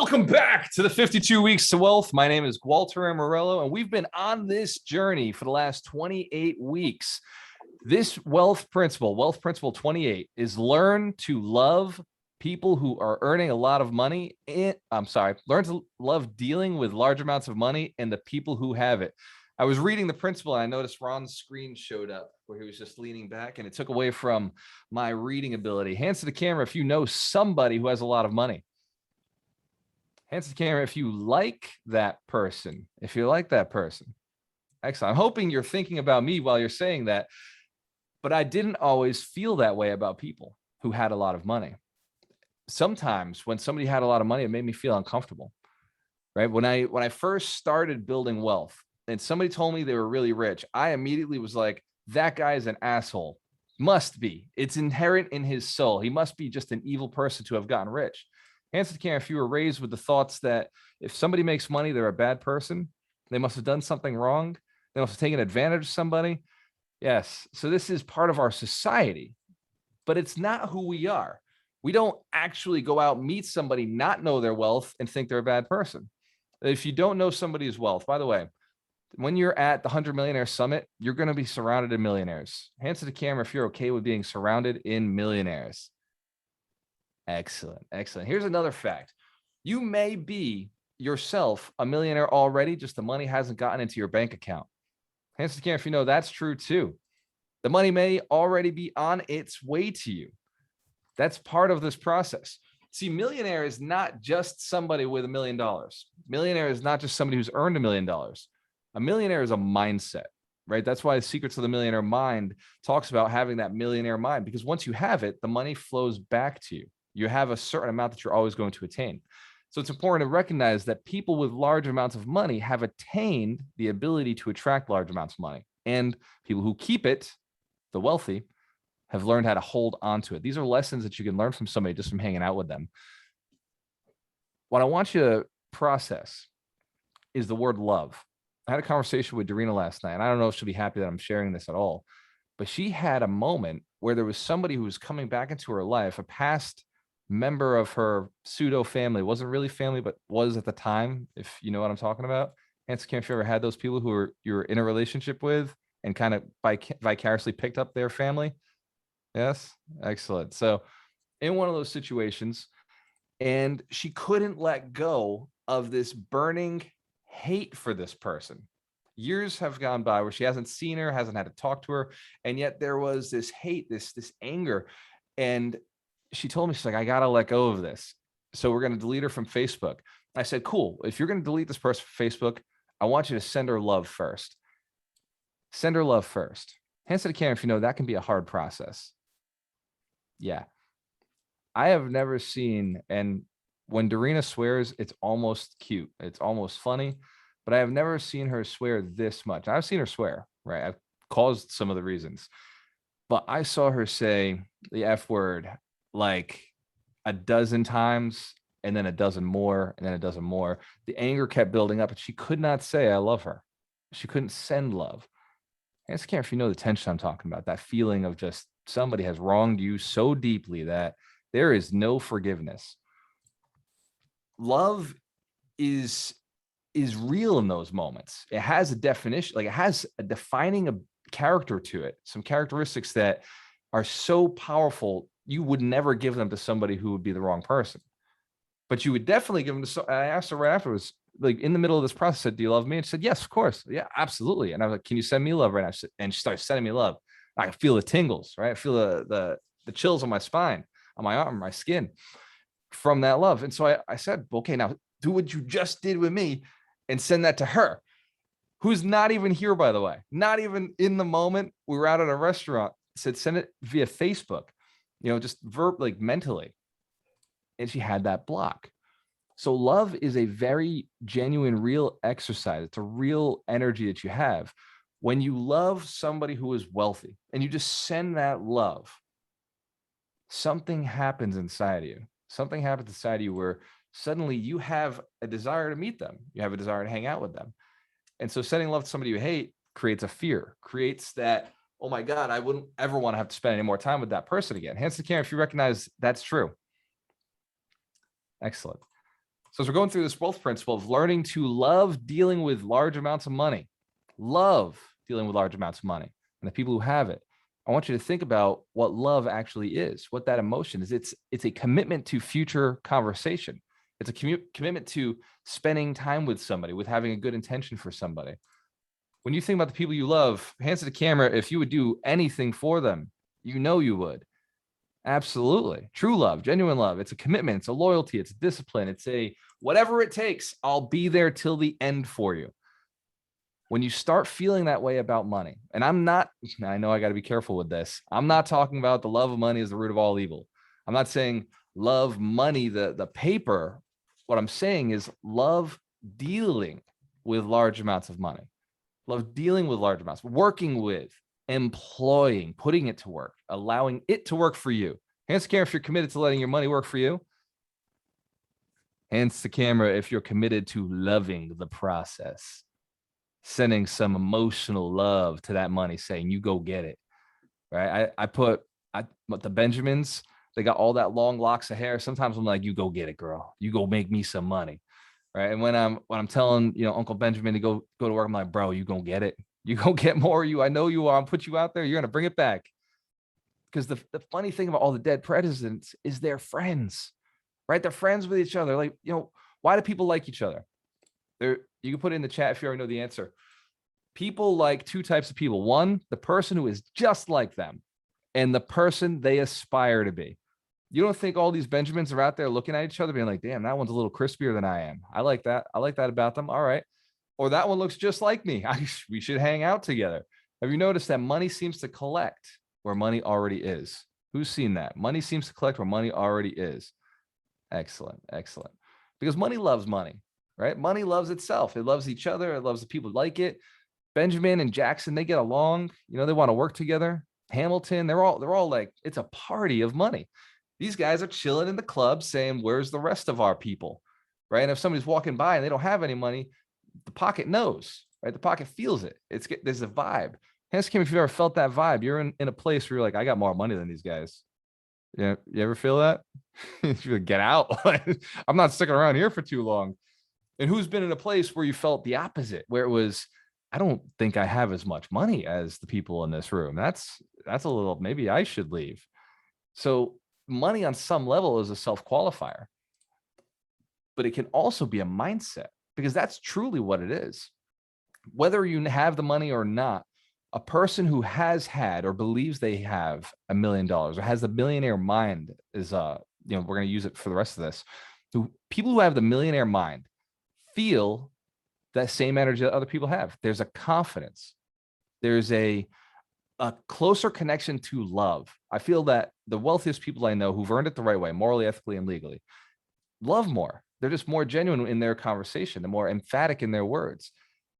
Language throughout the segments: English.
Welcome back to the 52 Weeks to Wealth. My name is Walter Amarello, and we've been on this journey for the last 28 weeks. This wealth principle 28, is learn to love people who are earning a lot of money. Learn to love dealing with large amounts of money and the people who have it. I was reading the principle and I noticed Ron's screen showed up where he was just leaning back, and it took away from my reading ability. Hands to the camera if you know somebody who has a lot of money. Hands to the camera if you like that person. Excellent. I'm hoping you're thinking about me while you're saying that, but I didn't always feel that way about people who had a lot of money. Sometimes when somebody had a lot of money, it made me feel uncomfortable, right? When I first started building wealth and somebody told me they were really rich, I immediately was like, that guy is an asshole. Must be. It's inherent in his soul. He must be just an evil person to have gotten rich. Hands to the camera if you were raised with the thoughts that if somebody makes money, they're a bad person. They must have done something wrong. They must have taken advantage of somebody. Yes. So this is part of our society, but it's not who we are. We don't actually go out, meet somebody, not know their wealth, and think they're a bad person. If you don't know somebody's wealth, by the way, when you're at the 100 Millionaire Summit, you're going to be surrounded in millionaires. Hands to the camera if you're okay with being surrounded in millionaires. Excellent. Here's another fact. You may be yourself a millionaire already, just the money hasn't gotten into your bank account. Hands to the camera if you know that's true too. The money may already be on its way to you. That's part of this process. See, millionaire is not just somebody with $1 million. Millionaire is not just somebody who's earned $1 million. A millionaire is a mindset, right? That's why the Secrets of the Millionaire Mind talks about having that millionaire mind, because once you have it, the money flows back to you. You have a certain amount that you're always going to attain. So it's important to recognize that people with large amounts of money have attained the ability to attract large amounts of money. And people who keep it, the wealthy, have learned how to hold on to it. These are lessons that you can learn from somebody just from hanging out with them. What I want you to process is the word love. I had a conversation with Dorina last night, and I don't know if she'll be happy that I'm sharing this at all, but she had a moment where there was somebody who was coming back into her life, a past member of her pseudo family, wasn't really family, but was at the time, if you know what I'm talking about. Hands to camera if you ever had those people who you're in a relationship with and kind of vicariously picked up their family. Yes. Excellent. So in one of those situations, and she couldn't let go of this burning hate for this person. Years have gone by where she hasn't seen her, hasn't had to talk to her. And yet there was this hate, this anger. And she told me, she's like, I got to let go of this. So we're going to delete her from Facebook. I said, cool. If you're going to delete this person from Facebook, I want you to send her love first. Send her love first. Hands to the camera if you know that can be a hard process. Yeah. I have never seen, and when Dorina swears, it's almost cute. It's almost funny, but I have never seen her swear this much. I've seen her swear, right? I've caused some of the reasons, but I saw her say the F word like a dozen times, and then a dozen more, and then a dozen more. The anger kept building up, and she could not say, I love her. She couldn't send love. I just can't, if you know the tension I'm talking about, that feeling of just somebody has wronged you so deeply that there is no forgiveness. Love is real in those moments. It has a definition, like it has a defining a character to it, some characteristics that are so powerful, you would never give them to somebody who would be the wrong person. But you would definitely give them to, I asked her right afterwards, like in the middle of this process, I said, do you love me? And she said, yes, of course. Yeah, absolutely. And I was like, can you send me love right now? And she started sending me love. I can feel the tingles, right? I feel the chills on my spine, on my arm, my skin from that love. And so I said, okay, now do what you just did with me and send that to her, who's not even here, by the way, not even in the moment. We were out at a restaurant, said, send it via Facebook, just like mentally. And she had that block. So love is a very genuine, real exercise. It's a real energy that you have. When you love somebody who is wealthy and you just send that love, something happens inside of you. Something happens inside of you where suddenly you have a desire to meet them. You have a desire to hang out with them. And so sending love to somebody you hate creates a fear, creates that, oh my God, I wouldn't ever want to have to spend any more time with that person again. Hands to the camera if you recognize that's true. Excellent. So as we're going through this wealth principle of learning to love dealing with large amounts of money, love dealing with large amounts of money, and the people who have it, I want you to think about what love actually is, what that emotion is. It's a commitment to future conversation. It's a commitment to spending time with somebody, with having a good intention for somebody. When you think about the people you love, hands to the camera, if you would do anything for them, you know you would. Absolutely. True love, genuine love. It's a commitment. It's a loyalty. It's a discipline. It's a whatever it takes, I'll be there till the end for you. When you start feeling that way about money, and I know I got to be careful with this. I'm not talking about the love of money is the root of all evil. I'm not saying love money, the paper. What I'm saying is love dealing with large amounts of money, love dealing with large amounts, working with, employing, putting it to work, allowing it to work for you. Hands to camera if you're committed to letting your money work for you. Hands to camera if you're committed to loving the process, sending some emotional love to that money, saying, you go get it, right? The Benjamins, they got all that long locks of hair. Sometimes I'm like, you go get it, girl. You go make me some money, right? And when I'm telling, Uncle Benjamin to go to work, I'm like, bro, you gonna get it. You gonna get more. I know you are. I'll put you out there. You're gonna bring it back. Because the funny thing about all the dead presidents is they're friends, right? They're friends with each other. Like, why do people like each other? You can put it in the chat if you already know the answer. People like two types of people. One, the person who is just like them, and the person they aspire to be. You don't think all these Benjamins are out there looking at each other being like, damn, that one's a little crispier than I am. I like that. I like that about them. All right. Or that one looks just like me. We should hang out together. Have you noticed that money seems to collect where money already is? Who's seen that? Money seems to collect where money already is. Excellent. Excellent. Because money loves money, right? Money loves itself. It loves each other. It loves the people like it. Benjamin and Jackson, they get along. They want to work together. Hamilton, they're all like, it's a party of money. These guys are chilling in the club saying, where's the rest of our people, right? And if somebody's walking by and they don't have any money, the pocket knows, right? The pocket feels it. There's a vibe. Hands came if you've ever felt that vibe. You're in a place where you're like, I got more money than these guys. Yeah, you ever feel that? You get out. I'm not sticking around here for too long. And who's been in a place where you felt the opposite, where it was, I don't think I have as much money as the people in this room. That's a little, maybe I should leave. So money on some level is a self-qualifier, but it can also be a mindset, because that's truly what it is. Whether you have the money or not, a person who has had or believes they have $1 million or has the millionaire mind is, we're going to use it for the rest of this. People who have the millionaire mind feel that same energy that other people have. There's a confidence. There's a closer connection to love. I feel that the wealthiest people I know who've earned it the right way, morally, ethically, and legally, love more. They're just more genuine in their conversation. They're more emphatic in their words.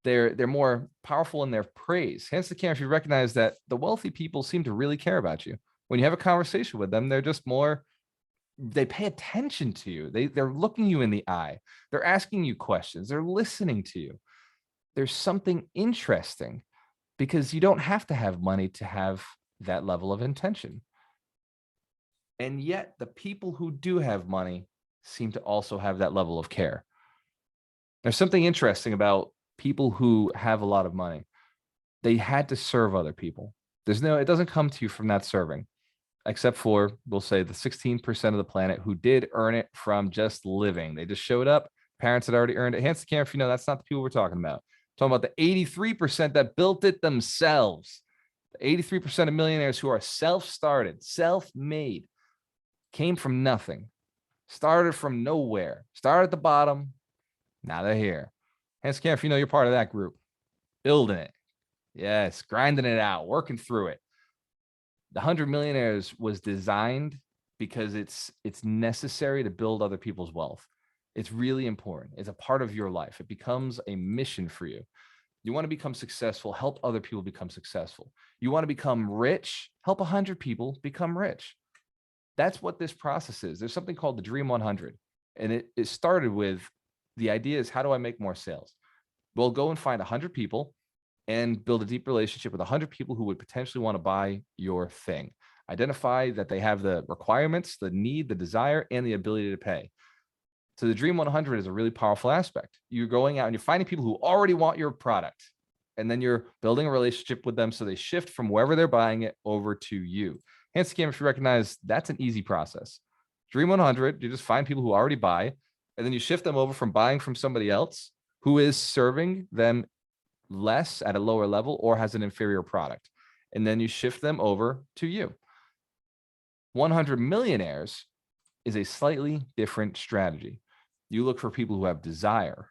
They're more powerful in their praise. Hence the camera, if you recognize that the wealthy people seem to really care about you. When you have a conversation with them, they're just more, they pay attention to you. They're looking you in the eye. They're asking you questions. They're listening to you. There's something interesting, because you don't have to have money to have that level of intention. And yet the people who do have money seem to also have that level of care. There's something interesting about people who have a lot of money. They had to serve other people. It doesn't come to you from that serving, except for, we'll say, the 16% of the planet who did earn it from just living. They just showed up. Parents had already earned it. Hands to camera if you know that's not the people we're talking about. We're talking about the 83% that built it themselves. The 83% of millionaires who are self-started, self-made, came from nothing, started from nowhere, started at the bottom. Now they're here. Hands to camera if you know you're part of that group. Building it. Yes, grinding it out, working through it. The 100 Millionaires was designed because it's necessary to build other people's wealth. It's really important. It's a part of your life. It becomes a mission for you. You want to become successful, help other people become successful. You want to become rich, help 100 people become rich. That's what this process is. There's something called the Dream 100. And it started with the idea is, how do I make more sales? Well, go and find 100 people and build a deep relationship with 100 people who would potentially want to buy your thing. Identify that they have the requirements, the need, the desire, and the ability to pay. So the Dream 100 is a really powerful aspect. You're going out and you're finding people who already want your product, and then you're building a relationship with them so they shift from wherever they're buying it over to you. Hands to camera, if you recognize, that's an easy process. Dream 100, you just find people who already buy, and then you shift them over from buying from somebody else who is serving them less at a lower level or has an inferior product. And then you shift them over to you. 100 millionaires is a slightly different strategy. You look for people who have desire.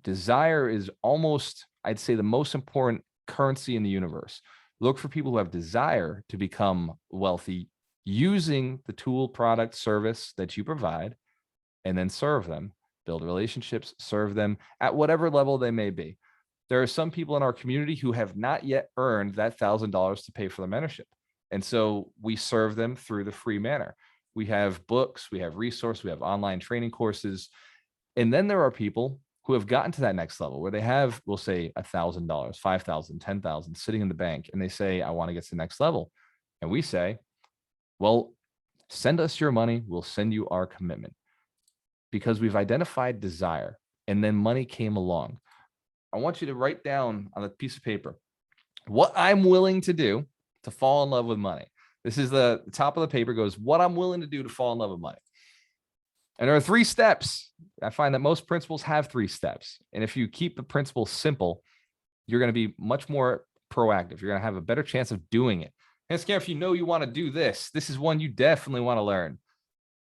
Desire is almost, I'd say, the most important currency in the universe. Look for people who have desire to become wealthy using the tool, product, service that you provide, and then serve them, build relationships, serve them at whatever level they may be. There are some people in our community who have not yet earned that $1,000 to pay for the mentorship. And so we serve them through the free manner. We have books, we have resources, we have online training courses. And then there are people who have gotten to that next level where they have, we'll say $1,000, $5,000, $10,000 sitting in the bank. And they say, I want to get to the next level. And we say, well, send us your money. We'll send you our commitment, because we've identified desire and then money came along. I want you to write down on a piece of paper what I'm willing to do to fall in love with money. This is the top of the paper goes, what I'm willing to do to fall in love with money. And there are 3 steps. I find that most principles have 3 steps. And if you keep the principles simple, you're going to be much more proactive. You're going to have a better chance of doing it. And if you know you want to do this, this is one you definitely want to learn.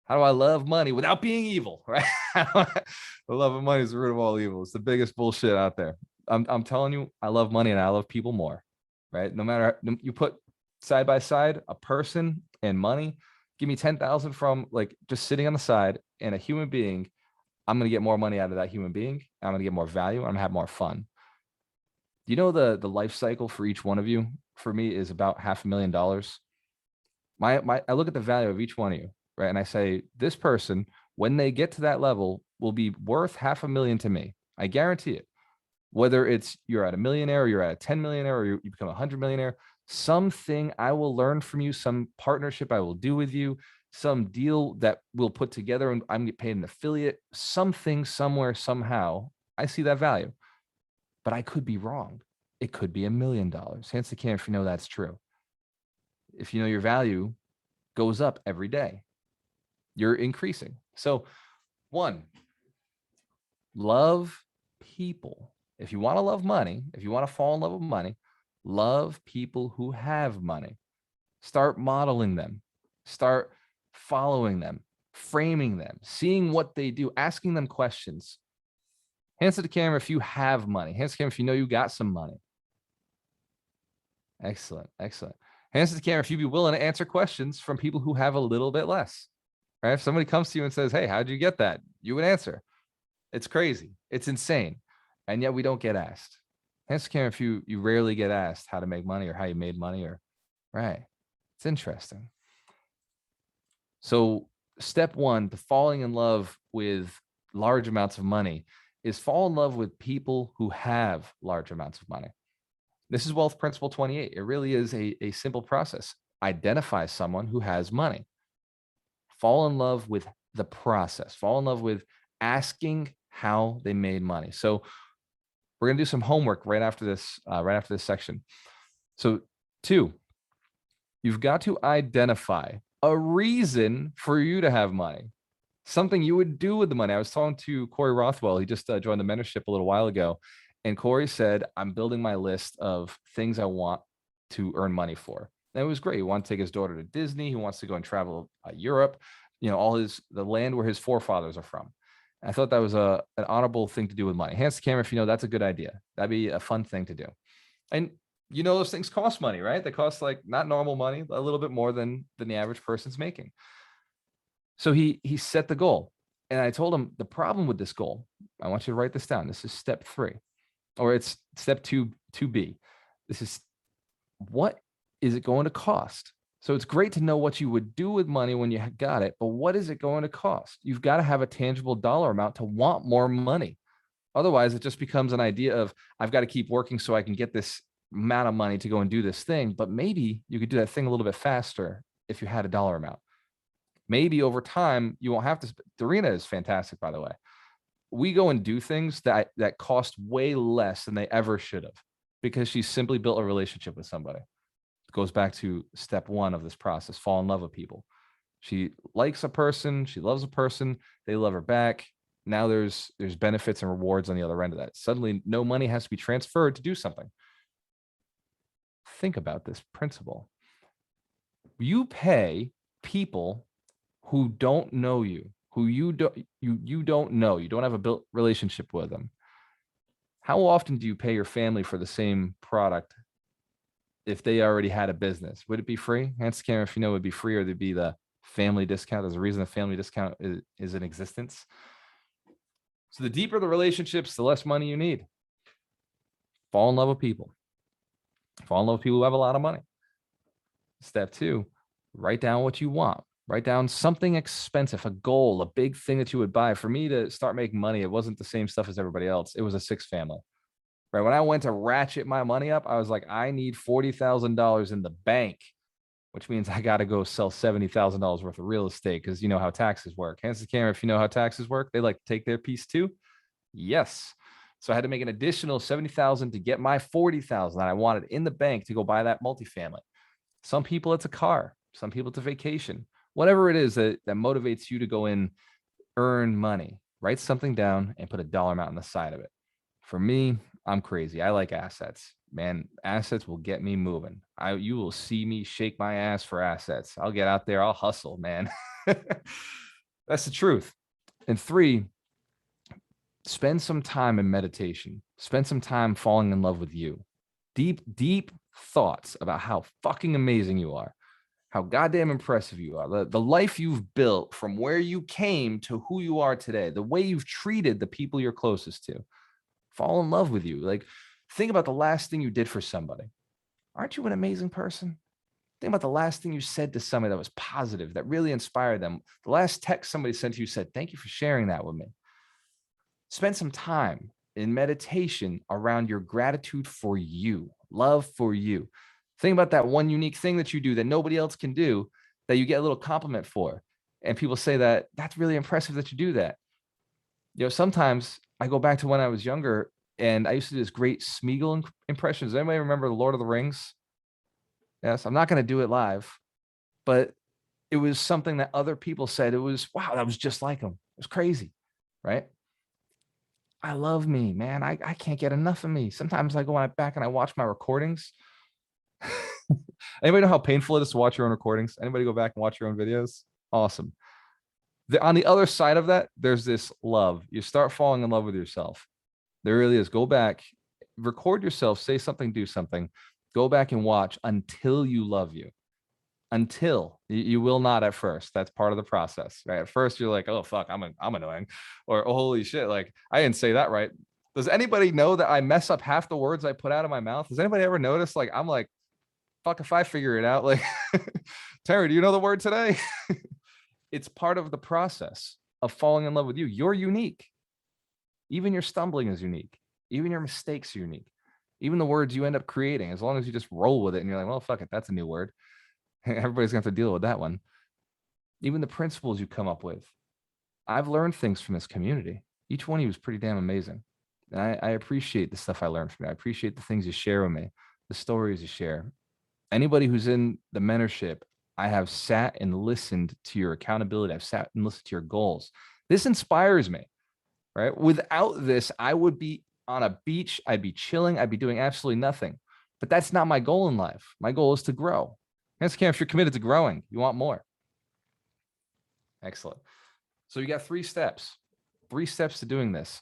How do I love money without being evil, right? The love of money is the root of all evil. It's the biggest bullshit out there. I'm telling you, I love money and I love people more, right? No matter, you put side by side a person and money, give me 10,000 from like just sitting on the side and a human being, I'm going to get more money out of that human being. I'm going to get more value. I'm going to have more fun. You know, the life cycle for each one of you, for me, is about $500,000. I look at the value of each one of you, right? And I say, this person, when they get to that level, will be worth $500,000 to me. I guarantee it. Whether it's you're at a millionaire, or you're at a 10 millionaire, or you become a 100 millionaire, something I will learn from you, some partnership I will do with you, some deal that we'll put together and I'm getting paid an affiliate, something, somewhere, somehow, I see that value. But I could be wrong. It could be $1 million. Hands to camera if you know that's true. If you know your value goes up every day, you're increasing. So 1, love people. If you want to love money, if you want to fall in love with money, love people who have money. Start modeling them. Start following them, framing them, seeing what they do, asking them questions. Hands to the camera if you have money. Hands to the camera if you know you got some money. Excellent, excellent. Hands to the camera if you'd be willing to answer questions from people who have a little bit less. Right? If somebody comes to you and says, hey, how'd you get that? You would answer. It's crazy. It's insane. And yet we don't get asked. Hands to the camera if you rarely get asked how to make money or how you made money, or right. It's interesting. So step 1 to falling in love with large amounts of money is fall in love with people who have large amounts of money. This is wealth principle 28. It really is a simple process. Identify someone who has money. Fall in love with the process. Fall in love with asking how they made money. So we're going to do some homework right after this section. So 2, you've got to identify a reason for you to have money, something you would do with the money. I was talking to Corey Rothwell. He just joined the mentorship a little while ago. And Corey said, I'm building my list of things I want to earn money for. And it was great. He wanted to take his daughter to Disney. He wants to go and travel Europe, you know, the land where his forefathers are from. And I thought that was an honorable thing to do with money. Hands to camera if you know that's a good idea. That'd be a fun thing to do. And you know, those things cost money, right? They cost like not normal money, a little bit more than the average person's making. So he set the goal. And I told him the problem with this goal, I want you to write this down. This is step 3, or it's step 2B. This is, what is it going to cost? So it's great to know what you would do with money when you got it, but what is it going to cost? You've got to have a tangible dollar amount to want more money. Otherwise, it just becomes an idea of, I've got to keep working so I can get this amount of money to go and do this thing. But maybe you could do that thing a little bit faster if you had a dollar amount. Maybe over time, you won't have to. Dorina is fantastic, by the way. We go and do things that cost way less than they ever should have because she simply built a relationship with somebody. It goes back to step one of this process, fall in love with people. She likes a person, she loves a person, they love her back. Now there's benefits and rewards on the other end of that. Suddenly, no money has to be transferred to do something. Think about this principle. You pay people who don't know you, who you don't know, you don't have a built relationship with them. How often do you pay your family for the same product if they already had a business? Would it be free? Answer camera if you know it would be free, or there'd be the family discount. There's a reason the family discount is in existence. So the deeper the relationships, the less money you need. Fall in love with people. Fall in love with people who have a lot of money. Step two, write down what you want. Write down something expensive, a goal, a big thing that you would buy. For me to start making money, it wasn't the same stuff as everybody else. It was a 6 family. Right. When I went to ratchet my money up, I was like, I need $40,000 in the bank, which means I got to go sell $70,000 worth of real estate because you know how taxes work. Hands the camera if you know how taxes work. They like to take their piece too. Yes. So I had to make an additional 70,000 to get my 40,000 that I wanted in the bank to go buy that multifamily. Some people it's a car. Some people it's a vacation. Whatever it is that motivates you to go in, earn money, write something down and put a dollar amount on the side of it. For me, I'm crazy. I like assets, man. Assets will get me moving. You will see me shake my ass for assets. I'll get out there. I'll hustle, man. That's the truth. And 3, spend some time in meditation. Spend some time falling in love with you. Deep, deep thoughts about how fucking amazing you are, how goddamn impressive you are, the life you've built from where you came to who you are today, the way you've treated the people you're closest to. Fall in love with you. Like, think about the last thing you did for somebody. Aren't you an amazing person? Think about the last thing you said to somebody that was positive, that really inspired them. The last text somebody sent to you said, thank you for sharing that with me. Spend some time in meditation around your gratitude for you, love for you. Think about that one unique thing that you do that nobody else can do, that you get a little compliment for. And people say that that's really impressive that you do that. You know, sometimes I go back to when I was younger and I used to do this great Smeagol impression. Does anybody remember the Lord of the Rings? Yes, I'm not going to do it live, but it was something that other people said it was, wow, that was just like him. It was crazy, right? I love me, man. I can't get enough of me. Sometimes I go back and I watch my recordings. Anybody know how painful it is to watch your own recordings? Anybody go back and watch your own videos? Awesome. On the other side of that, there's this love. You start falling in love with yourself. There really is. Go back, record yourself, say something, do something. Go back and watch until you love you. Until you will not at first. That's part of the process, right? At first, you're like, oh fuck, I'm annoying, or oh, holy shit, like I didn't say that right. Does anybody know that I mess up half the words I put out of my mouth? Does anybody ever notice? Like I'm like, fuck if I figure it out. Like, Terry, do you know the word today? It's part of the process of falling in love with you. You're unique. Even your stumbling is unique. Even your mistakes are unique. Even the words you end up creating, as long as you just roll with it and you're like, well, fuck it, that's a new word. Everybody's gonna have to deal with that one. Even the principles you come up with. I've learned things from this community. Each one of you is pretty damn amazing. And I appreciate the stuff I learned from you. I appreciate the things you share with me, the stories you share. Anybody who's in the mentorship, I have sat and listened to your accountability. I've sat and listened to your goals. This inspires me, right? Without this, I would be on a beach. I'd be chilling. I'd be doing absolutely nothing. But that's not my goal in life. My goal is to grow. If you're committed to growing, you want more. Excellent. So you got 3 steps to doing this.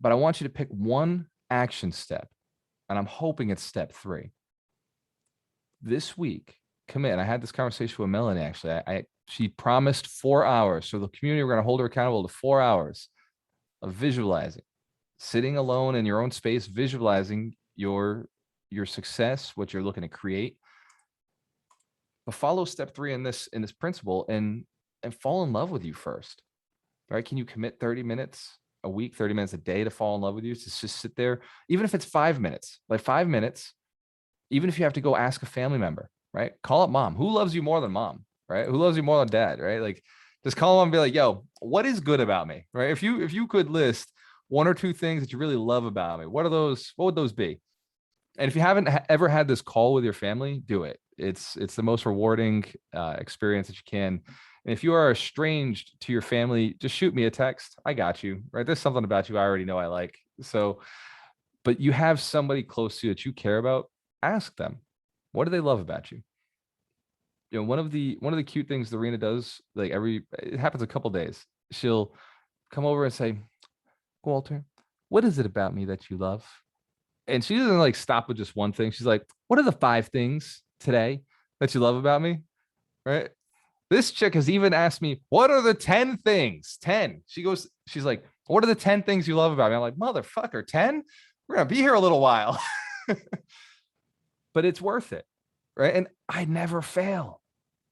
But I want you to pick one action step. And I'm hoping it's step 3. This week, commit. I had this conversation with Melanie, actually. She promised 4 hours. So the community, we're going to hold her accountable to 4 hours of visualizing, sitting alone in your own space, visualizing your success, what you're looking to create. But follow step 3 in this principle and fall in love with you first. Right? Can you commit 30 minutes a week, 30 minutes a day to fall in love with you? To just sit there, even if it's 5 minutes, like 5 minutes, even if you have to go ask a family member, right? Call up mom. Who loves you more than mom? right? Who loves you more than dad, right? Like, just call them and be like, yo, what is good about me, right? If you could list one or two things that you really love about me, what are those? What would those be? And if you haven't ever had this call with your family, do it. It's the most rewarding experience that you can. And if you are estranged to your family, just shoot me a text. I got you, right? There's something about you I already know I like. So, but you have somebody close to you that you care about. Ask them, what do they love about you? You know, one of the cute things Lorena does, like it happens a couple days. She'll come over and say, Walter, what is it about me that you love? And she doesn't like stop with just one thing. She's like, what are the 5 things today that you love about me? Right. This chick has even asked me, what are the 10 things? 10. She's like, what are the 10 things you love about me? I'm like, motherfucker, 10? We're going to be here a little while. But it's worth it. Right. And I never fail.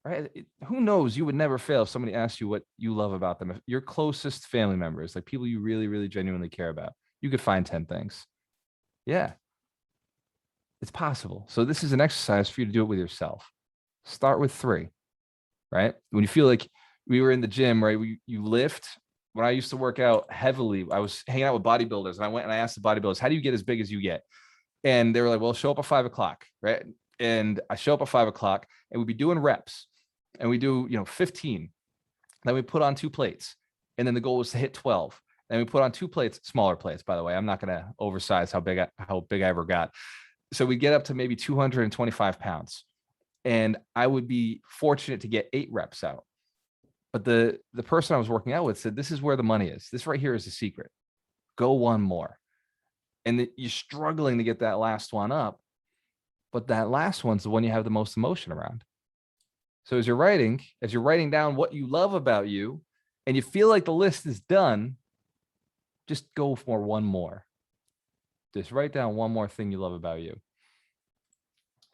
Right. Who knows? You would never fail if somebody asked you what you love about them. If your closest family members, like people you really, really genuinely care about, you could find 10 things. Yeah, it's possible. So this is an exercise for you to do it with yourself. Start with 3, right? When you feel like we were in the gym, right? You lift. When I used to work out heavily, I was hanging out with bodybuilders, and I went and I asked the bodybuilders, how do you get as big as you get? And they were like, well, show up at 5:00, right? And I show up at 5:00, and we'd be doing reps, and we do, 15. Then we put on 2 plates, and then the goal was to hit 12. Then we put on 2 plates, smaller plates, by the way. I'm not going to oversize how big I ever got. So we get up to maybe 225 pounds, and I would be fortunate to get 8 reps out. But the person I was working out with said, this is where the money is. This right here is the secret. Go one more. And you're struggling to get that last one up, but that last one's the one you have the most emotion around. So as you're writing down what you love about you, and you feel like the list is done, just go for one more. Just write down one more thing you love about you.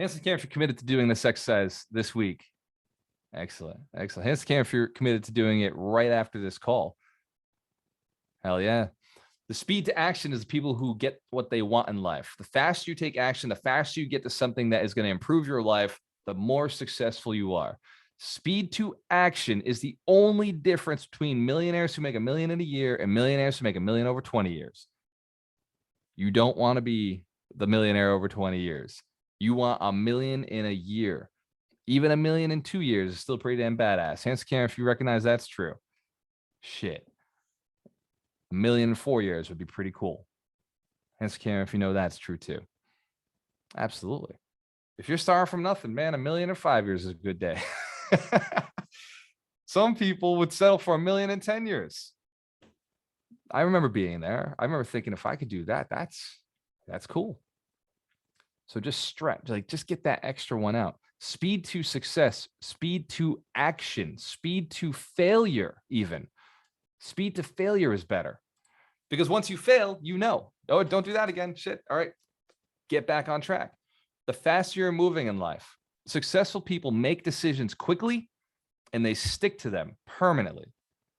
Hands in the camera if you're committed to doing this exercise this week. Excellent. Hands in the camera if you're committed to doing it right after this call. Hell yeah. The speed to action is the people who get what they want in life. The faster you take action, the faster you get to something that is going to improve your life, the more successful you are. Speed to action is the only difference between millionaires who make $1 million in a year and millionaires who make $1 million over 20 years. You don't want to be the millionaire over 20 years. You want $1 million in a year. Even $1 million in 2 years is still pretty damn badass. Hands camera if you recognize that's true. Shit. $1 million in 4 years would be pretty cool. Hands camera if you know that's true too. Absolutely. If you're starting from nothing, man, $1 million in 5 years is a good day. Some people would settle for $1 million in 10 years. I remember being there. I remember thinking, if I could do that, that's cool. So just stretch, like just get that extra one out. Speed to success, speed to action, speed to failure, even. Speed to failure is better. Because once you fail, oh, don't do that again. Shit. All right. Get back on track. The faster you're moving in life, successful people make decisions quickly and they stick to them permanently.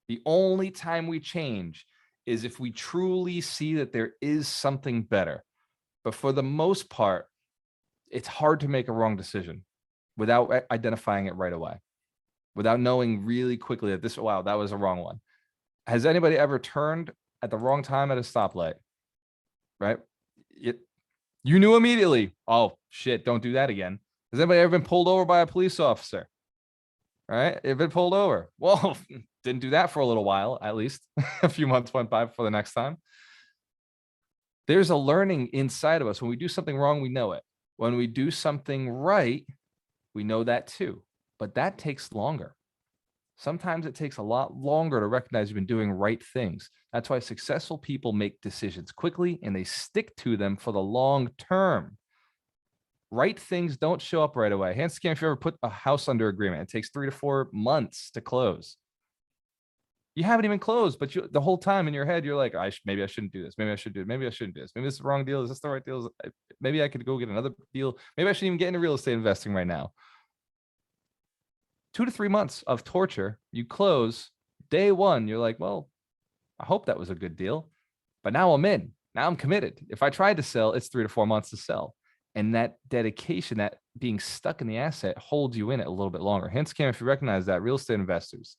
The only time we change is if we truly see that there is something better. But for the most part, it's hard to make a wrong decision without identifying it right away, without knowing really quickly that that was a wrong one. Has anybody ever turned at the wrong time at a stoplight? Right? You knew immediately, oh shit, don't do that again. Has anybody ever been pulled over by a police officer? All right, you've been pulled over. Well, didn't do that for a little while, at least. A few months went by before the next time. There's a learning inside of us. When we do something wrong, we know it. When we do something right, we know that too. But that takes longer. Sometimes it takes a lot longer to recognize you've been doing right things. That's why successful people make decisions quickly and they stick to them for the long term. Right things don't show up right away. Hands can if you ever put a house under agreement, it takes 3 to 4 months to close. You haven't even closed, but the whole time in your head, you're like, maybe I shouldn't do this. Maybe I should do it. Maybe I shouldn't do this. Maybe this is the wrong deal. Is this the right deal? Maybe I could go get another deal. Maybe I shouldn't even get into real estate investing right now. 2 to 3 months of torture. You close day one. You're like, well, I hope that was a good deal, but now I'm in. Now I'm committed. If I tried to sell, it's 3 to 4 months to sell. And that dedication, that being stuck in the asset holds you in it a little bit longer. Hence, Cam, if you recognize that, real estate investors,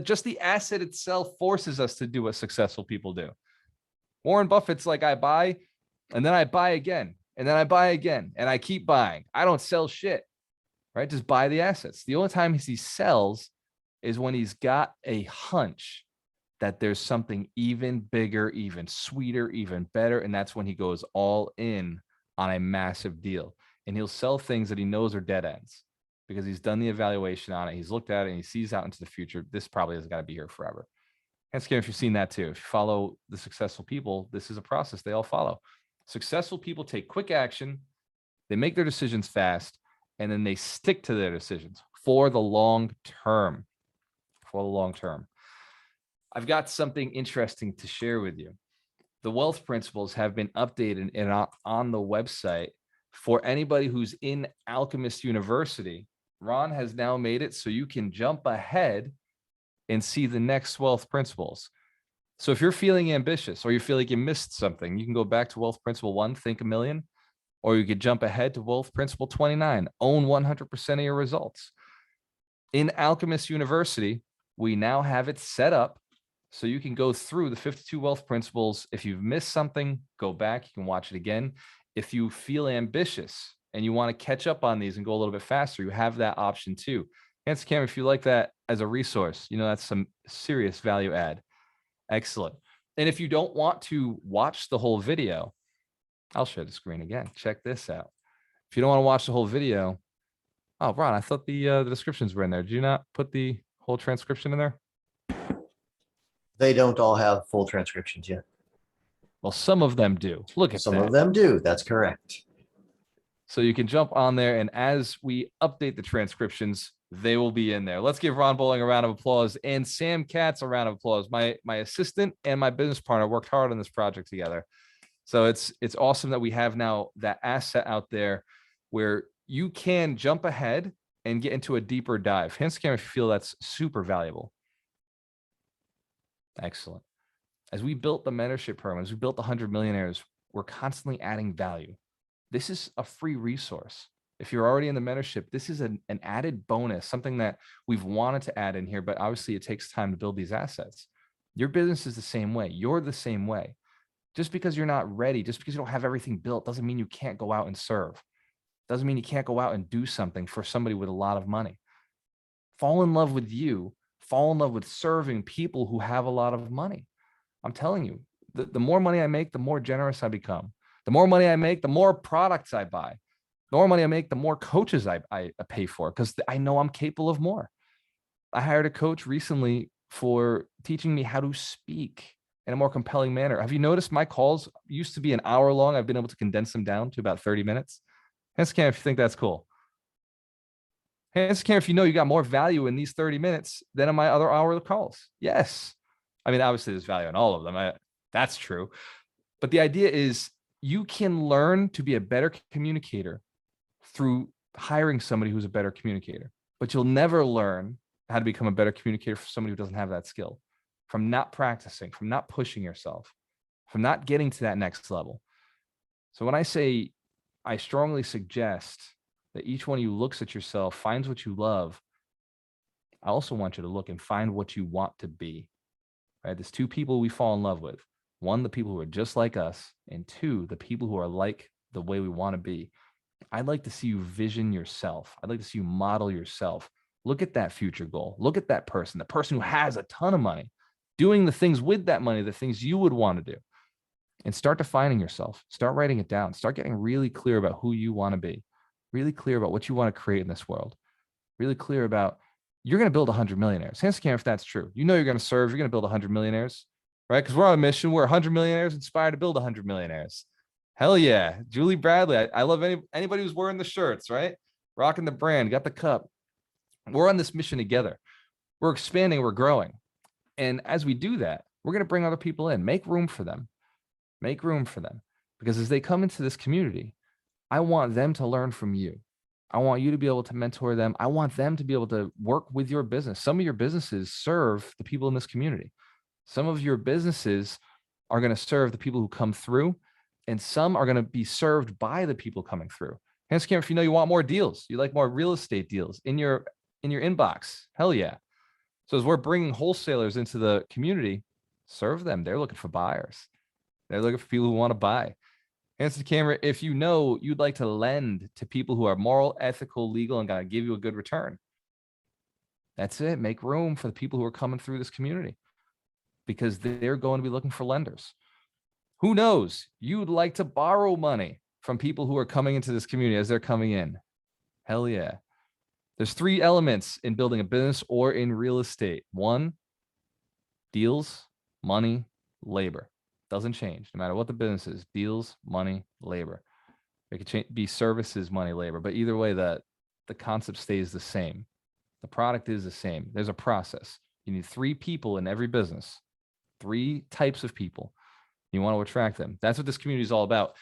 just the asset itself forces us to do what successful people do. Warren Buffett's like, I buy, and then I buy again, and then I buy again, and I keep buying. I don't sell shit, right? Just buy the assets. The only time he sells is when he's got a hunch that there's something even bigger, even sweeter, even better. And that's when he goes all in on a massive deal. And he'll sell things that he knows are dead ends because he's done the evaluation on it. He's looked at it and he sees out into the future. This probably has got to be here forever. And Skim, if you've seen that too, if you follow the successful people, this is a process they all follow. Successful people take quick action. They make their decisions fast, and then they stick to their decisions for the long term. For the long term. I've got something interesting to share with you. The wealth principles have been updated and on the website for anybody who's in Alchemist University. Ron has now made it so you can jump ahead and see the next wealth principles. So if you're feeling ambitious or you feel like you missed something, you can go back to wealth principle 1, think a million, or you could jump ahead to wealth principle 29, own 100% of your results. In Alchemist University, we now have it set up so you can go through the 52 wealth principles. If you've missed something, go back, you can watch it again. If you feel ambitious and you want to catch up on these and go a little bit faster, you have that option too. Hence, Cam, if you like that as a resource, that's some serious value add. Excellent. And if you don't want to watch the whole video, I'll share the screen again. Check this out. If you don't want to watch the whole video, oh, Ron, I thought the descriptions were in there. Did you not put the whole transcription in there? They don't all have full transcriptions yet. Well, some of them do. Look at that. Some of them do. That's correct. So you can jump on there, and as we update the transcriptions, they will be in there. Let's give Ron Bowling a round of applause and Sam Katz a round of applause. My assistant and my business partner worked hard on this project together. So it's awesome that we have now that asset out there where you can jump ahead and get into a deeper dive. Hence, Cam, if you feel that's super valuable. Excellent. As we built the mentorship program, as we built the 100 millionaires, we're constantly adding value. This is a free resource. If you're already in the mentorship, this is an added bonus, something that we've wanted to add in here, but obviously it takes time to build these assets. Your business is the same way. You're the same way. Just because you're not ready, just because you don't have everything built, doesn't mean you can't go out and serve. Doesn't mean you can't go out and do something for somebody with a lot of money. Fall in love with you. Fall in love with serving people who have a lot of money. I'm telling you, the more money I make, the more generous I become. The more money I make, the more products I buy. The more money I make, the more coaches I pay for, because I know I'm capable of more. I hired a coach recently for teaching me how to speak in a more compelling manner. Have you noticed my calls used to be an hour long? I've been able to condense them down to about 30 minutes. Hence, Cam, if you think that's cool. Hence, Cam, if you know you got more value in these 30 minutes than in my other hour of calls. Yes. I mean, obviously there's value in all of them. That's true. But the idea is you can learn to be a better communicator through hiring somebody who's a better communicator, but you'll never learn how to become a better communicator for somebody who doesn't have that skill, from not practicing, from not pushing yourself, from not getting to that next level. So when I say, I strongly suggest that each one of you looks at yourself, finds what you love. I also want you to look and find what you want to be, right? There's two people we fall in love with. One, the people who are just like us, and two, the people who are like the way we want to be. I'd like to see you vision yourself. I'd like to see you model yourself. Look at that future goal. Look at that person, the person who has a ton of money, doing the things with that money, the things you would want to do. And start defining yourself. Start writing it down. Start getting really clear about who you want to be. Really clear about what you want to create in this world. Really clear about, you're going to build 100 millionaires. Hands Cam, if that's true. You know you're going to serve. You're going to build 100 millionaires, right? Because we're on a mission. We're 100 millionaires inspired to build 100 millionaires. Hell yeah. Julie Bradley. I love anybody who's wearing the shirts, right? Rocking the brand, got the cup. We're on this mission together. We're expanding. We're growing. And as we do that, we're going to bring other people in. Make room for them. Make room for them. Because as they come into this community, I want them to learn from you. I want you to be able to mentor them. I want them to be able to work with your business. Some of your businesses serve the people in this community. Some of your businesses are going to serve the people who come through, and some are going to be served by the people coming through. Hands to camera if you know you want more deals. You like more real estate deals in your inbox. Hell yeah. So as we're bringing wholesalers into the community, serve them. They're looking for buyers. They're looking for people who want to buy. Hands to the camera if you know you'd like to lend to people who are moral, ethical, legal, and gonna give you a good return. That's it. Make room for the people who are coming through this community because they're going to be looking for lenders. Who knows? You'd like to borrow money from people who are coming into this community as they're coming in. Hell yeah. There's 3 elements in building a business or in real estate. 1, deals, money, labor. Doesn't change no matter what the business is. Deals, money, labor. It could be services, money, labor, but either way, the concept stays the same. The product is the same. There's a process. You need 3 people in every business, 3 types of people. You want to attract them. That's what this community is all about.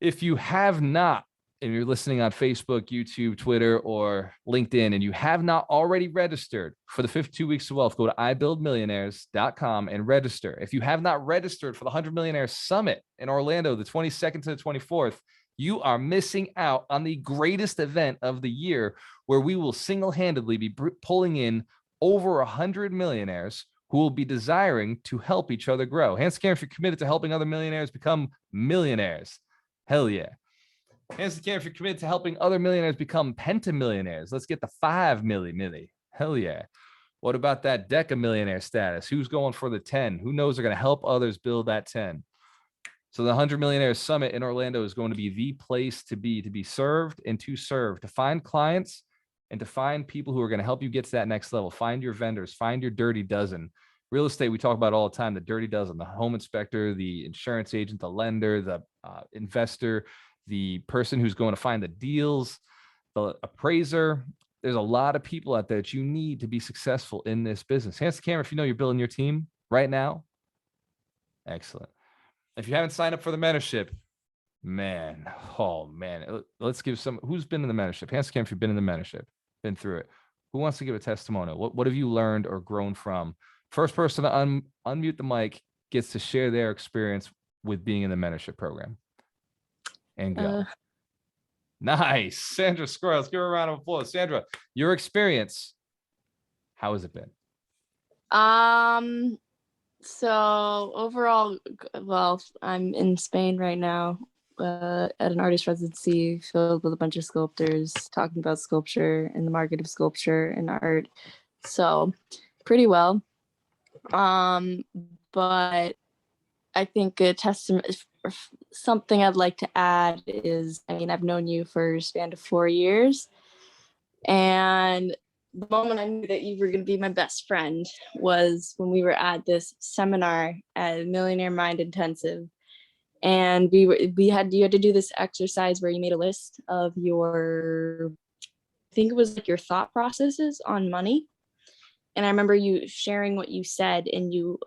If you have not, and you're listening on Facebook, YouTube, Twitter, or LinkedIn, and you have not already registered for the 52 Weeks of Wealth, go to ibuildmillionaires.com and register. If you have not registered for the 100 Millionaire Summit in Orlando, the 22nd to the 24th, you are missing out on the greatest event of the year, where we will single-handedly be pulling in over 100 millionaires who will be desiring to help each other grow. Hands to camera if you're committed to helping other millionaires become millionaires. Hell yeah. Hands to camera if you're committed to helping other millionaires become pentamillionaires. Let's get the 5 milli. Hell yeah. What about that deca-millionaire status? Who's going for the 10? Who knows they're going to help others build that 10? So the 100 Millionaires Summit in Orlando is going to be the place to be served and to serve, to find clients and to find people who are going to help you get to that next level. Find your vendors, find your dirty dozen. Real estate, we talk about all the time, the dirty dozen, the home inspector, the insurance agent, the lender, the investor, the person who's going to find the deals, the appraiser. There's a lot of people out there that you need to be successful in this business. Hands to camera if you know you're building your team right now. Excellent. If you haven't signed up for the mentorship, man, let's give some, who's been in the mentorship? Hands to camera if you've been in the mentorship, been through it. Who wants to give a testimonial? What have you learned or grown from? First person to unmute the mic gets to share their experience with being in the mentorship program. And go. Nice. Sandra Squirrel. Let's give her a round of applause. Sandra, your experience, how has it been? So overall, well, I'm in Spain right now at an artist residency filled with a bunch of sculptors talking about sculpture and the market of sculpture and art. So pretty well. But I think a testament, something I'd like to add is, I mean, I've known you for a span of 4 years, and the moment I knew that you were going to be my best friend was when we were at this seminar at Millionaire Mind Intensive, and you had to do this exercise where you made a list of your, I think it was like your thought processes on money. And I remember you sharing what you said, and you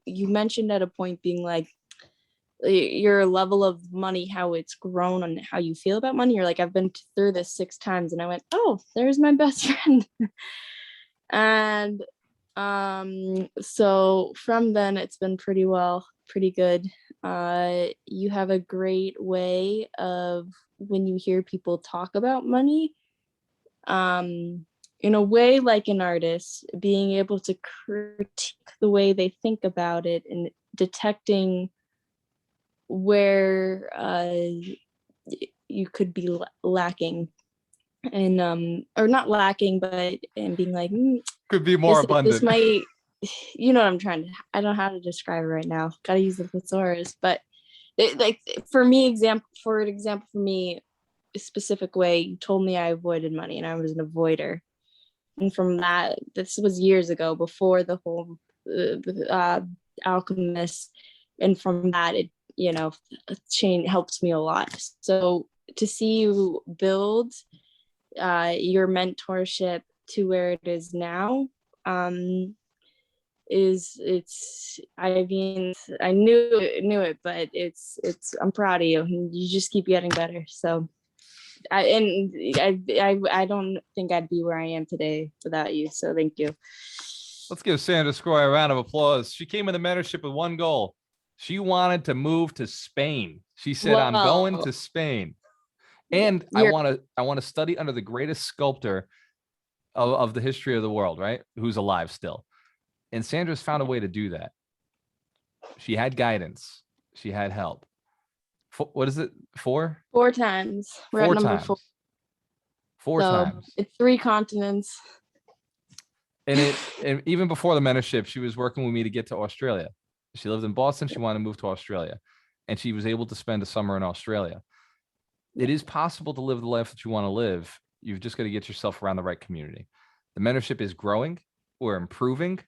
mentioned at a point being like, your level of money, how it's grown and how you feel about money. You're like, I've been through this 6 times, and I went, oh, there's my best friend. And so from then it's been pretty good. You have a great way of, when you hear people talk about money, in a way like an artist, being able to critique the way they think about it and detecting where you could be lacking, and or not lacking, but and being like, could be more abundant. This might, you know what I'm trying to, I don't know how to describe it right now. Gotta use the thesaurus, but like for me, for me, a specific way, you told me I avoided money and I was an avoider. And from that, this was years ago, before the whole alchemist. And from that, it, change helped me a lot. So to see you build your mentorship to where it is now, I mean, I knew it, but it's, I'm proud of you. You just keep getting better. So I don't think I'd be where I am today without you. So thank you. Let's give Sandra Scoy a round of applause. She came in the mentorship with one goal. She wanted to move to Spain. She said, I'm going to Spain. And You're- I want to study under the greatest sculptor of the history of the world, right? Who's alive still. And Sandra's found a way to do that. She had guidance. She had help. What is it? 4 4 times. We're at number 4. 4 So times. it's 3 continents. And even before the mentorship, she was working with me to get to Australia. She lived in Boston. She wanted to move to Australia, and she was able to spend a summer in Australia. It is possible to live the life that you want to live. You've just got to get yourself around the right community. The mentorship is growing. We're improving.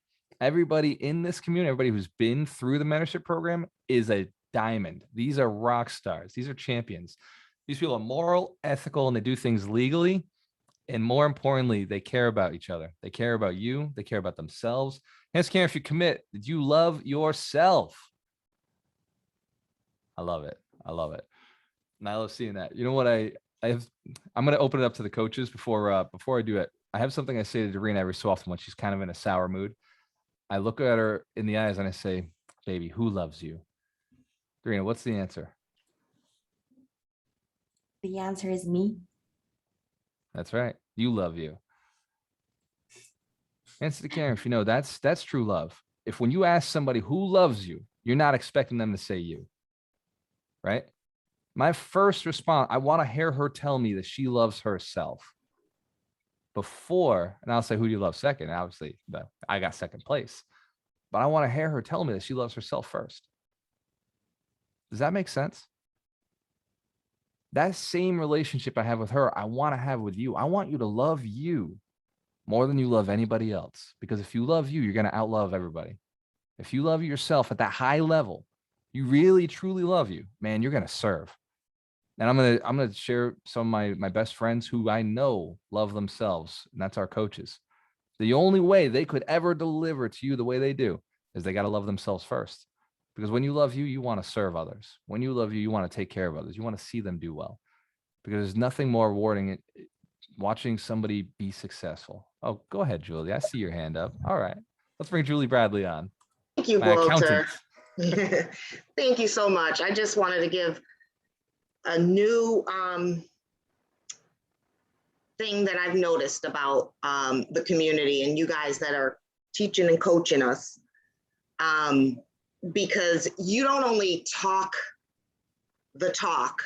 Everybody in this community, everybody who's been through the mentorship program is a diamond. These are rock stars. These are champions. These people are moral, ethical, and they do things legally. And more importantly, they care about each other. They care about you. They care about themselves. Ask Karen, if you commit, did you love yourself? I love it. I love it. And I love seeing that. You know what I'm going to open it up to the coaches before I do it. I have something I say to Doreen every so often when she's kind of in a sour mood. I look at her in the eyes and I say, baby, who loves you? Doreen, what's the answer? The answer is me. That's right. You love you. Answer to Karen, if you know that's true love. If when you ask somebody who loves you, you're not expecting them to say you, right? My first response, I want to hear her tell me that she loves herself before, and I'll say, who do you love second? Obviously, I got second place, but I want to hear her tell me that she loves herself first. Does that make sense? That same relationship I have with her, I want to have with you. I want you to love you more than you love anybody else. Because if you love you, you're going to outlove everybody. If you love yourself at that high level, you really, truly love you, man, you're going to serve. And I'm going to share some of my best friends who I know love themselves. And that's our coaches. The only way they could ever deliver to you the way they do is they got to love themselves first. Because when you love you, you want to serve others. When you love you, you want to take care of others. You want to see them do well. Because there's nothing more rewarding watching somebody be successful. Oh, go ahead, Julie. I see your hand up. All right. Let's bring Julie Bradley on. Thank you, My Walter. accountant. Thank you so much. I just wanted to give a new thing that I've noticed about the community and you guys that are teaching and coaching us. Because you don't only talk the talk,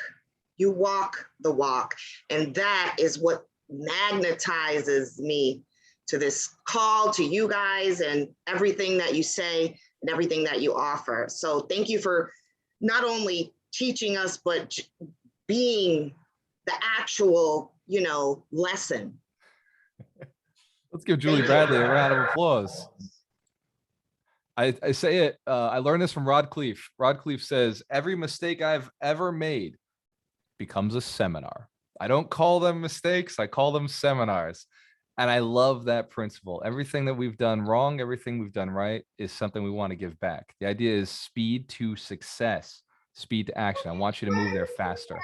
you walk the walk. And that is what magnetizes me to this call, to you guys, and everything that you say and everything that you offer. So thank you for not only teaching us, but being the actual, lesson. Let's give Julie Bradley a round of applause. I say it, I learned this from Rod Cleef. Rod Cleef says, every mistake I've ever made becomes a seminar. I don't call them mistakes, I call them seminars. And I love that principle. Everything that we've done wrong, everything we've done right is something we want to give back. The idea is speed to success, speed to action. I want you to move there faster.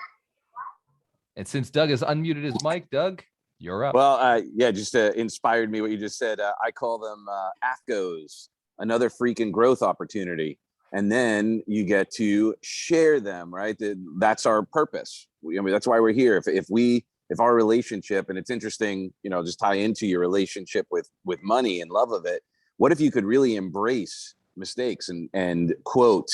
And since Doug has unmuted his mic, Doug, you're up. Well, yeah, just inspired me what you just said. I call them AFCOs, another freaking growth opportunity. And then you get to share them, right? That's our purpose. That's why we're here. If our relationship, and it's interesting, just tie into your relationship with money and love of it. What if you could really embrace mistakes and quote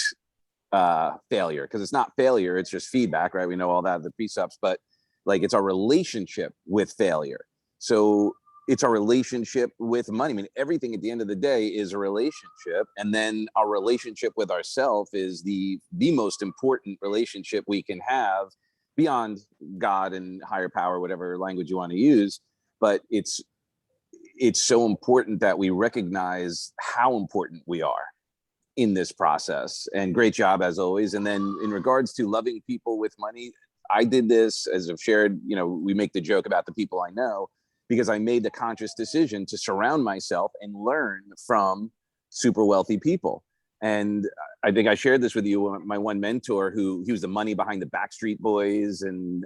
failure? Because it's not failure, it's just feedback, right? We know all that, the precepts, but like it's our relationship with failure. So it's our relationship with money. I mean, everything at the end of the day is a relationship. And then our relationship with ourselves is the most important relationship we can have beyond God and higher power, whatever language you want to use. But it's so important that we recognize how important we are in this process. And great job as always. And then in regards to loving people with money, I did this, as I've shared, we make the joke about the people I know, because I made the conscious decision to surround myself and learn from super wealthy people. And I think I shared this with you, my one mentor, he was the money behind the Backstreet Boys and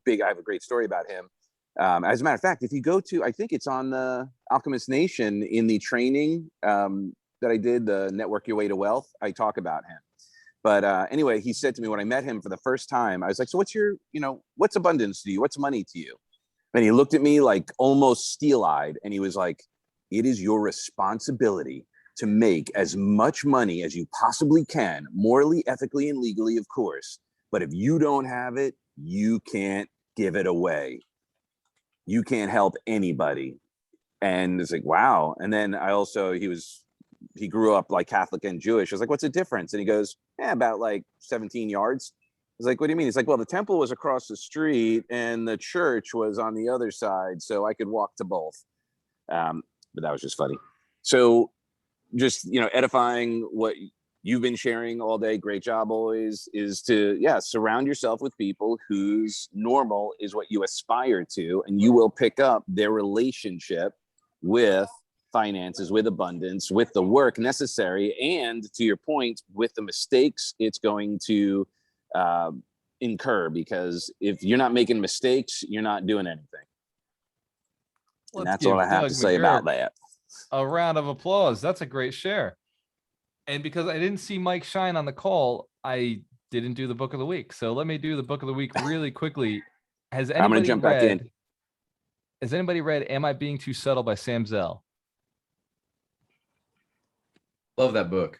big, I have a great story about him. As a matter of fact, if you go to, I think it's on the Alchemist Nation in the training that I did, the Network Your Way to Wealth, I talk about him. But anyway, he said to me when I met him for the first time, I was like, so what's your, what's abundance to you? What's money to you? And he looked at me like almost steel-eyed, and he was like, it is your responsibility to make as much money as you possibly can, morally, ethically, and legally, of course. But if you don't have it, you can't give it away. You can't help anybody. And it's like, wow. And then he grew up like Catholic and Jewish. I was like, what's the difference? And he goes, about like 17 yards. I was like, what do you mean? He's like, well, the temple was across the street and the church was on the other side, so I could walk to both. But that was just funny. So just, edifying what you've been sharing all day, great job always, is to, surround yourself with people whose normal is what you aspire to, and you will pick up their relationship with finances, with abundance, with the work necessary, and to your point, with the mistakes it's going to incur, because if you're not making mistakes, you're not doing anything. And that's all I have to say about that. A round of applause. That's a great share. And because I didn't see Mike shine on the call, I didn't do the book of the week. So let me do the book of the week really quickly. I'm going to jump back in. Has anybody read Am I Being Too Subtle by Sam Zell? Love that book.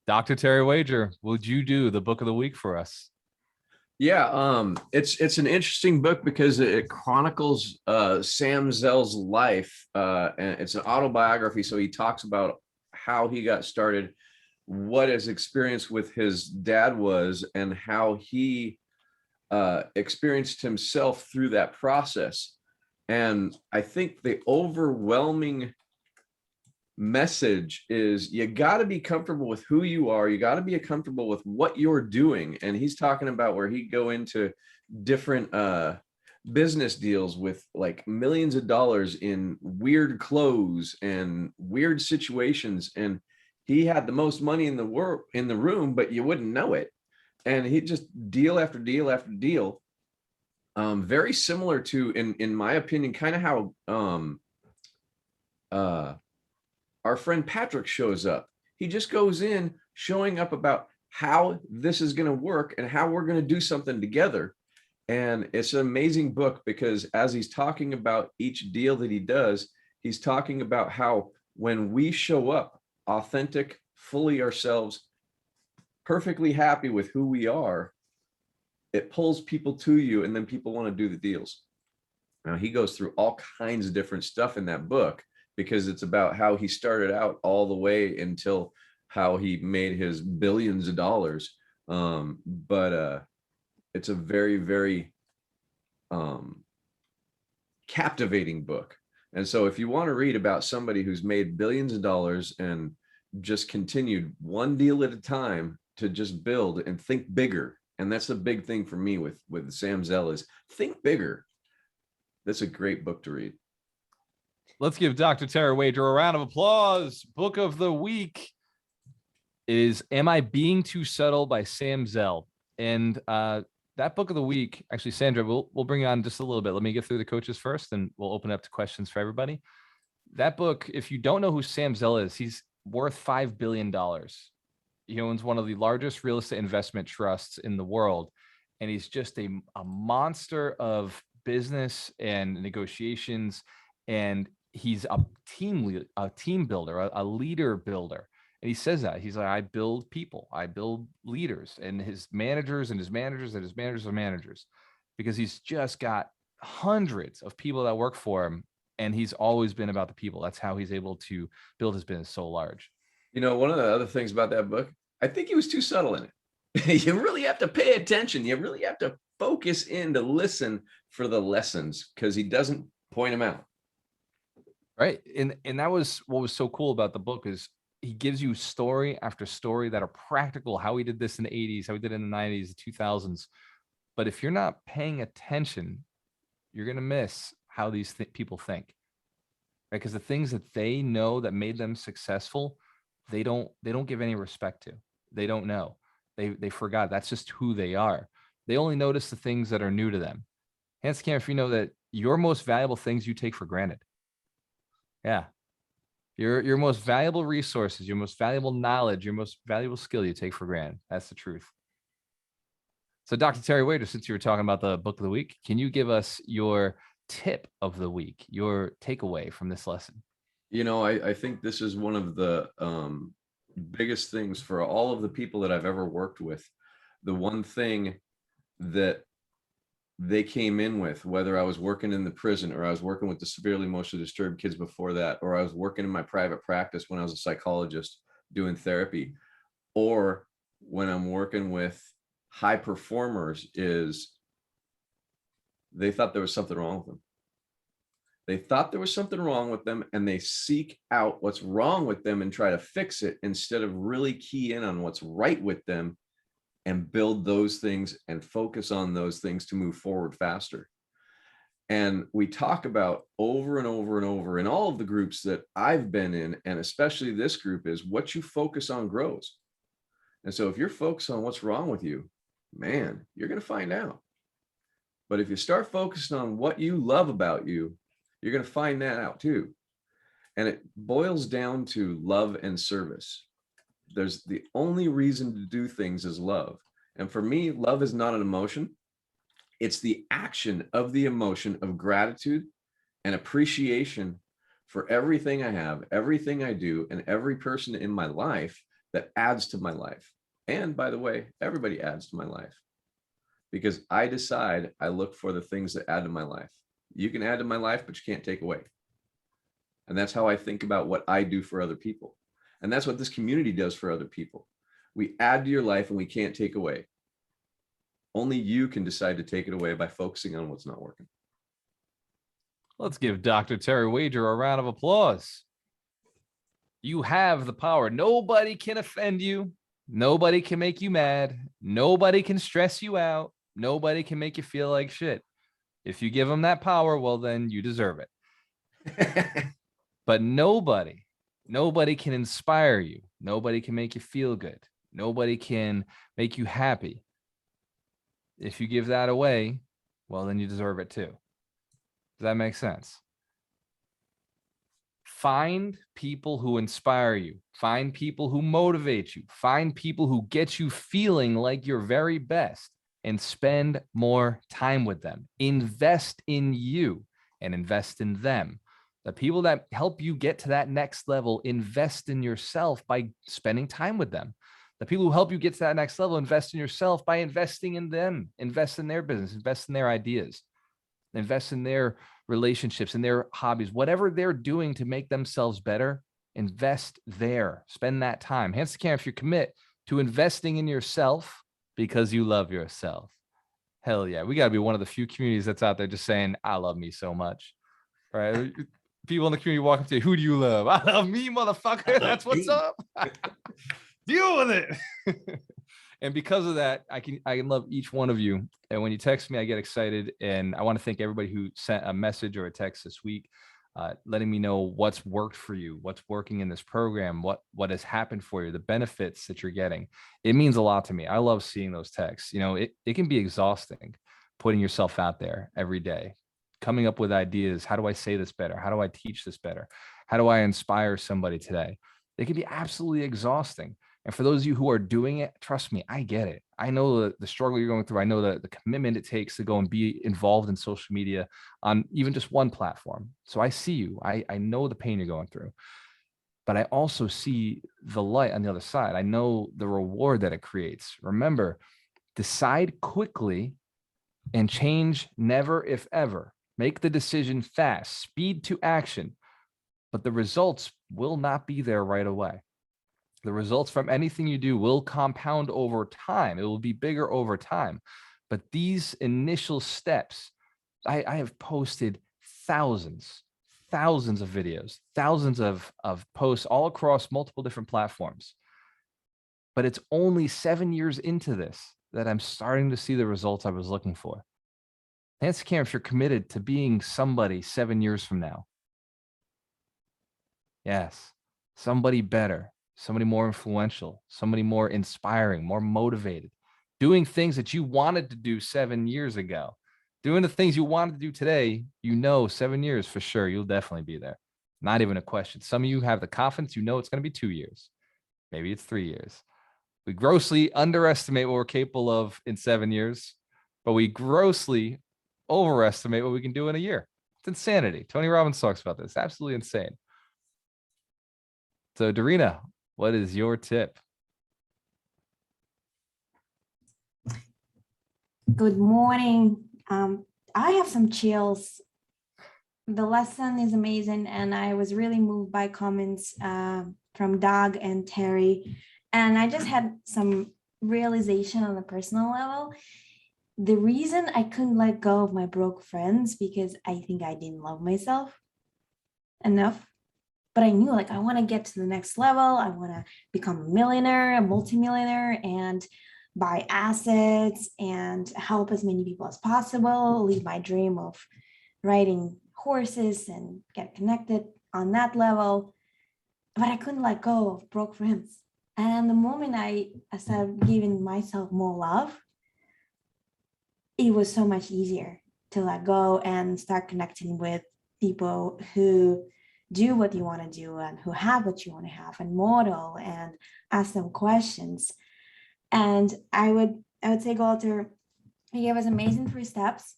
Dr. Terry Wager, would you do the book of the week for us? Yeah, it's an interesting book because it chronicles Sam Zell's life, and it's an autobiography. So he talks about how he got started, what his experience with his dad was, and how he experienced himself through that process. And I think the overwhelming message is you got to be comfortable with who you are. You got to be comfortable with what you're doing. And he's talking about where he'd go into different business deals with like millions of dollars in weird clothes and weird situations. And he had the most money in the room, but you wouldn't know it. And he just deal after deal after deal. Very similar to, in my opinion, kind of how our friend Patrick shows up. He just goes in showing up about how this is going to work and how we're going to do something together. And it's an amazing book because as he's talking about each deal that he does, he's talking about how when we show up authentic, fully ourselves, perfectly happy with who we are, it pulls people to you, and then people want to do the deals. Now, he goes through all kinds of different stuff in that book, because it's about how he started out all the way until how he made his billions of dollars. But it's a very, very captivating book. And so if you want to read about somebody who's made billions of dollars and just continued one deal at a time to just build and think bigger, and that's the big thing for me with Sam Zell is think bigger. That's a great book to read. Let's give Dr. Terry Wager a round of applause. Book of the week is Am I Being Too Subtle by Sam Zell. And that book of the week, actually, Sandra, we'll bring you on just a little bit. Let me get through the coaches first, and we'll open up to questions for everybody. That book, if you don't know who Sam Zell is, he's worth $5 billion. He owns one of the largest real estate investment trusts in the world. And he's just a monster of business and negotiations. And he's a team builder, a leader builder. And he says that he's like, I build people, I build leaders, and his managers and his managers and his managers are managers, because he's just got hundreds of people that work for him. And he's always been about the people. That's how he's able to build his business so large. One of the other things about that book, I think he was too subtle in it. You really have to pay attention. You really have to focus in to listen for the lessons, because he doesn't point them out. Right. And that was what was so cool about the book, is he gives you story after story that are practical, how he did this in the 80s, how he did it in the 90s, the 2000s. But if you're not paying attention, you're going to miss how these people think. Right? Because the things that they know that made them successful, they don't give any respect to. They don't know. They forgot. That's just who they are. They only notice the things that are new to them. Hence, Cam, if you know that your most valuable things you take for granted. Yeah. Your most valuable resources, your most valuable knowledge, your most valuable skill you take for granted. That's the truth. So Dr. Terry Wader, since you were talking about the book of the week, can you give us your tip of the week, your takeaway from this lesson? You know, I think this is one of the biggest things for all of the people that I've ever worked with. The one thing that they came in with, whether I was working in the prison or I was working with the severely emotionally disturbed kids before that, or I was working in my private practice when I was a psychologist doing therapy, or when I'm working with high performers, is they thought there was something wrong with them. They thought there was something wrong with them, and they seek out what's wrong with them and try to fix it instead of really key in on what's right with them and build those things and focus on those things to move forward faster. And we talk about over and over and over in all of the groups that I've been in, and especially this group, is what you focus on grows. And so if you're focused on what's wrong with you, man, you're going to find out. But if you start focusing on what you love about you, you're going to find that out too. And it boils down to love and service. There's the only reason to do things is love. And for me, love is not an emotion. It's the action of the emotion of gratitude and appreciation for everything I have, everything I do, and every person in my life that adds to my life. And by the way, everybody adds to my life, because I decide I look for the things that add to my life. You can add to my life, but you can't take away. And that's how I think about what I do for other people. And that's what this community does for other people. We add to your life and we can't take away. Only you can decide to take it away by focusing on what's not working. Let's give Dr. Terry Wager a round of applause. You have the power. Nobody can offend you. Nobody can make you mad. Nobody can stress you out. Nobody can make you feel like shit. If you give them that power, well, then you deserve it. But nobody can inspire you. Nobody can make you feel good. Nobody can make you happy. If you give that away, well, then you deserve it too. Does that make sense? Find people who inspire you. Find people who motivate you. Find people who get you feeling like your very best, and spend more time with them. Invest in you and invest in them. The people that help you get to that next level, invest in yourself by spending time with them. The people who help you get to that next level, invest in yourself by investing in them. Invest in their business, invest in their ideas, invest in their relationships and their hobbies, whatever they're doing to make themselves better, invest there. Spend that time. Hence the camp, if you commit to investing in yourself because you love yourself. Hell yeah. We got to be one of the few communities that's out there just saying, I love me so much. Right? People in the community walk up to you, who do you love? I love me, motherfucker. That's what's up. Deal with it. And because of that, I can love each one of you. And when you text me, I get excited. And I want to thank everybody who sent a message or a text this week, letting me know what's worked for you, what's working in this program, what has happened for you, the benefits that you're getting. It means a lot to me. I love seeing those texts. You know, it can be exhausting putting yourself out there every day, coming up with ideas. How do I say this better? How do I teach this better? How do I inspire somebody today? It can be absolutely exhausting. And for those of you who are doing it, trust me, I get it. I know the struggle you're going through. I know the commitment it takes to go and be involved in social media on even just one platform. So I see you. I know the pain you're going through. But I also see the light on the other side. I know the reward that it creates. Remember, decide quickly and change never, if ever. Make the decision fast, speed to action. But the results will not be there right away. The results from anything you do will compound over time. It will be bigger over time. But these initial steps, I have posted thousands of videos, thousands of posts all across multiple different platforms. But it's only 7 years into this that I'm starting to see the results I was looking for. Nancy Karen, if you're committed to being somebody 7 years from now, yes, somebody better, somebody more influential, somebody more inspiring, more motivated, doing things that you wanted to do 7 years ago, doing the things you wanted to do today, 7 years for sure, you'll definitely be there. Not even a question. Some of you have the confidence, you know it's going to be 2 years. Maybe it's 3 years. We grossly underestimate what we're capable of in 7 years, but we grossly overestimate what we can do in a year. It's insanity. Tony Robbins talks about this. Absolutely insane. So, Darina, what is your tip? Good morning. I have some chills. The lesson is amazing, and I was really moved by comments from Doug and Terry. And I just had some realization on a personal level. The reason I couldn't let go of my broke friends, because I think I didn't love myself enough. But I knew, like, I want to get to the next level. I want to become a millionaire, a multimillionaire, and buy assets and help as many people as possible, live my dream of riding horses and get connected on that level. But I couldn't let go of broke friends. And the moment I started giving myself more love, it was so much easier to let go and start connecting with people who do what you want to do and who have what you want to have, and model and ask them questions. And I would say, Walter, he gave us amazing 3 steps,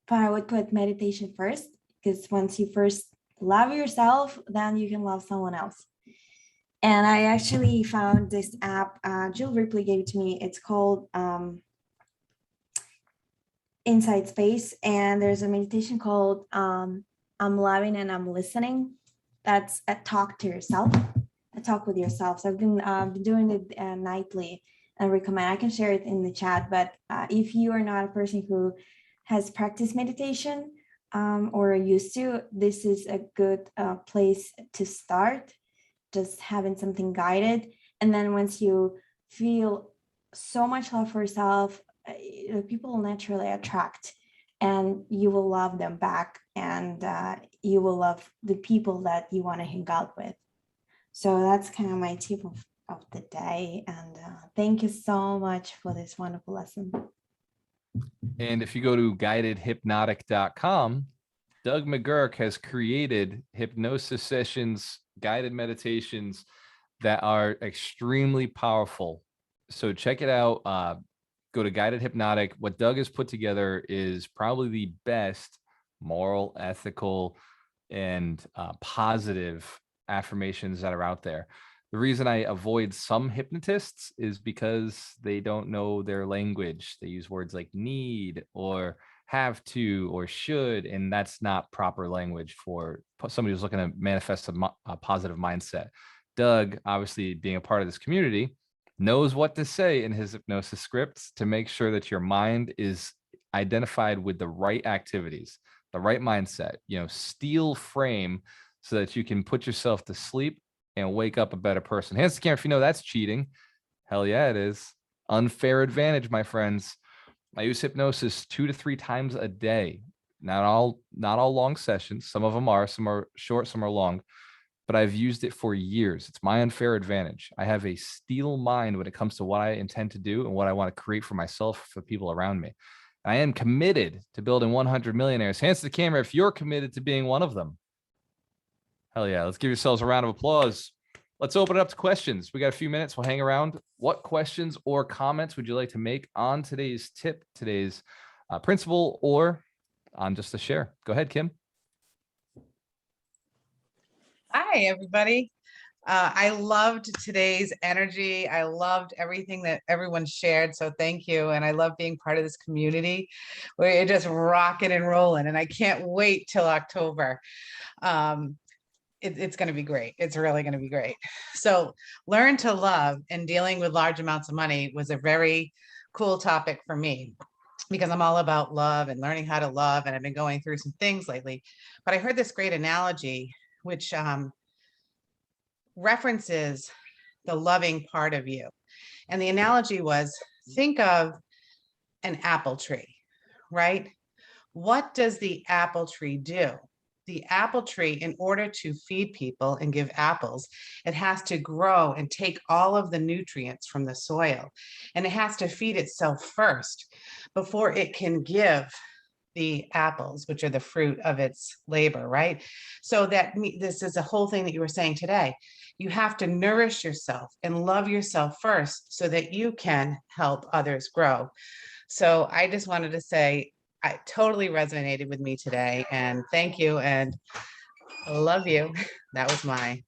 but I would put meditation first, because once you first love yourself, then you can love someone else. And I actually found this app, Jill Ripley gave it to me. It's called Inside Space. And there's a meditation called I'm loving and I'm listening. That's a talk to yourself, a talk with yourself. So I've been doing it nightly. I recommend, I can share it in the chat, but if you are not a person who has practiced meditation or used to, this is a good place to start, just having something guided. And then once you feel so much love for yourself, people will naturally attract, and you will love them back, and you will love the people that you want to hang out with. So that's kind of my tip of the day. And thank you so much for this wonderful lesson. And if you go to guidedhypnotic.com, Doug McGurk has created hypnosis sessions, guided meditations that are extremely powerful. So check it out. Go to Guided Hypnotic. What Doug has put together is probably the best moral, ethical, and positive affirmations that are out there. The reason I avoid some hypnotists is because they don't know their language. They use words like need or have to or should, and that's not proper language for somebody who's looking to manifest a positive mindset. Doug, obviously being a part of this community, knows what to say in his hypnosis scripts to make sure that your mind is identified with the right activities, the right mindset, steel frame, so that you can put yourself to sleep and wake up a better person. Hands to the camera if you know that's cheating. Hell yeah, it is. Unfair advantage, my friends. I use hypnosis 2 to 3 times a day. Not all long sessions. Some of them are, some are short, some are long, but I've used it for years. It's my unfair advantage. I have a steel mind when it comes to what I intend to do and what I want to create for myself, for people around me. I am committed to building 100 millionaires. Hands to the camera if you're committed to being one of them. Hell yeah. Let's give yourselves a round of applause. Let's open it up to questions. We got a few minutes. We'll hang around. What questions or comments would you like to make on today's tip, today's principle, or on just a share? Go ahead, Kim. Hi, everybody. I loved today's energy. I loved everything that everyone shared. So thank you. And I love being part of this community where you're just rocking and rolling. And I can't wait till October. It's going to be great. It's really going to be great. So learn to love, and dealing with large amounts of money was a very cool topic for me, because I'm all about love and learning how to love. And I've been going through some things lately, but I heard this great analogy, which references the loving part of you. And the analogy was, think of an apple tree, right? What does the apple tree do? The apple tree, in order to feed people and give apples, it has to grow and take all of the nutrients from the soil, and it has to feed itself first before it can give the apples, which are the fruit of its labor, right? So this is a whole thing that you were saying today. You have to nourish yourself and love yourself first so that you can help others grow. So I just wanted to say, I totally resonated with me today, and thank you, and I love you. That was my.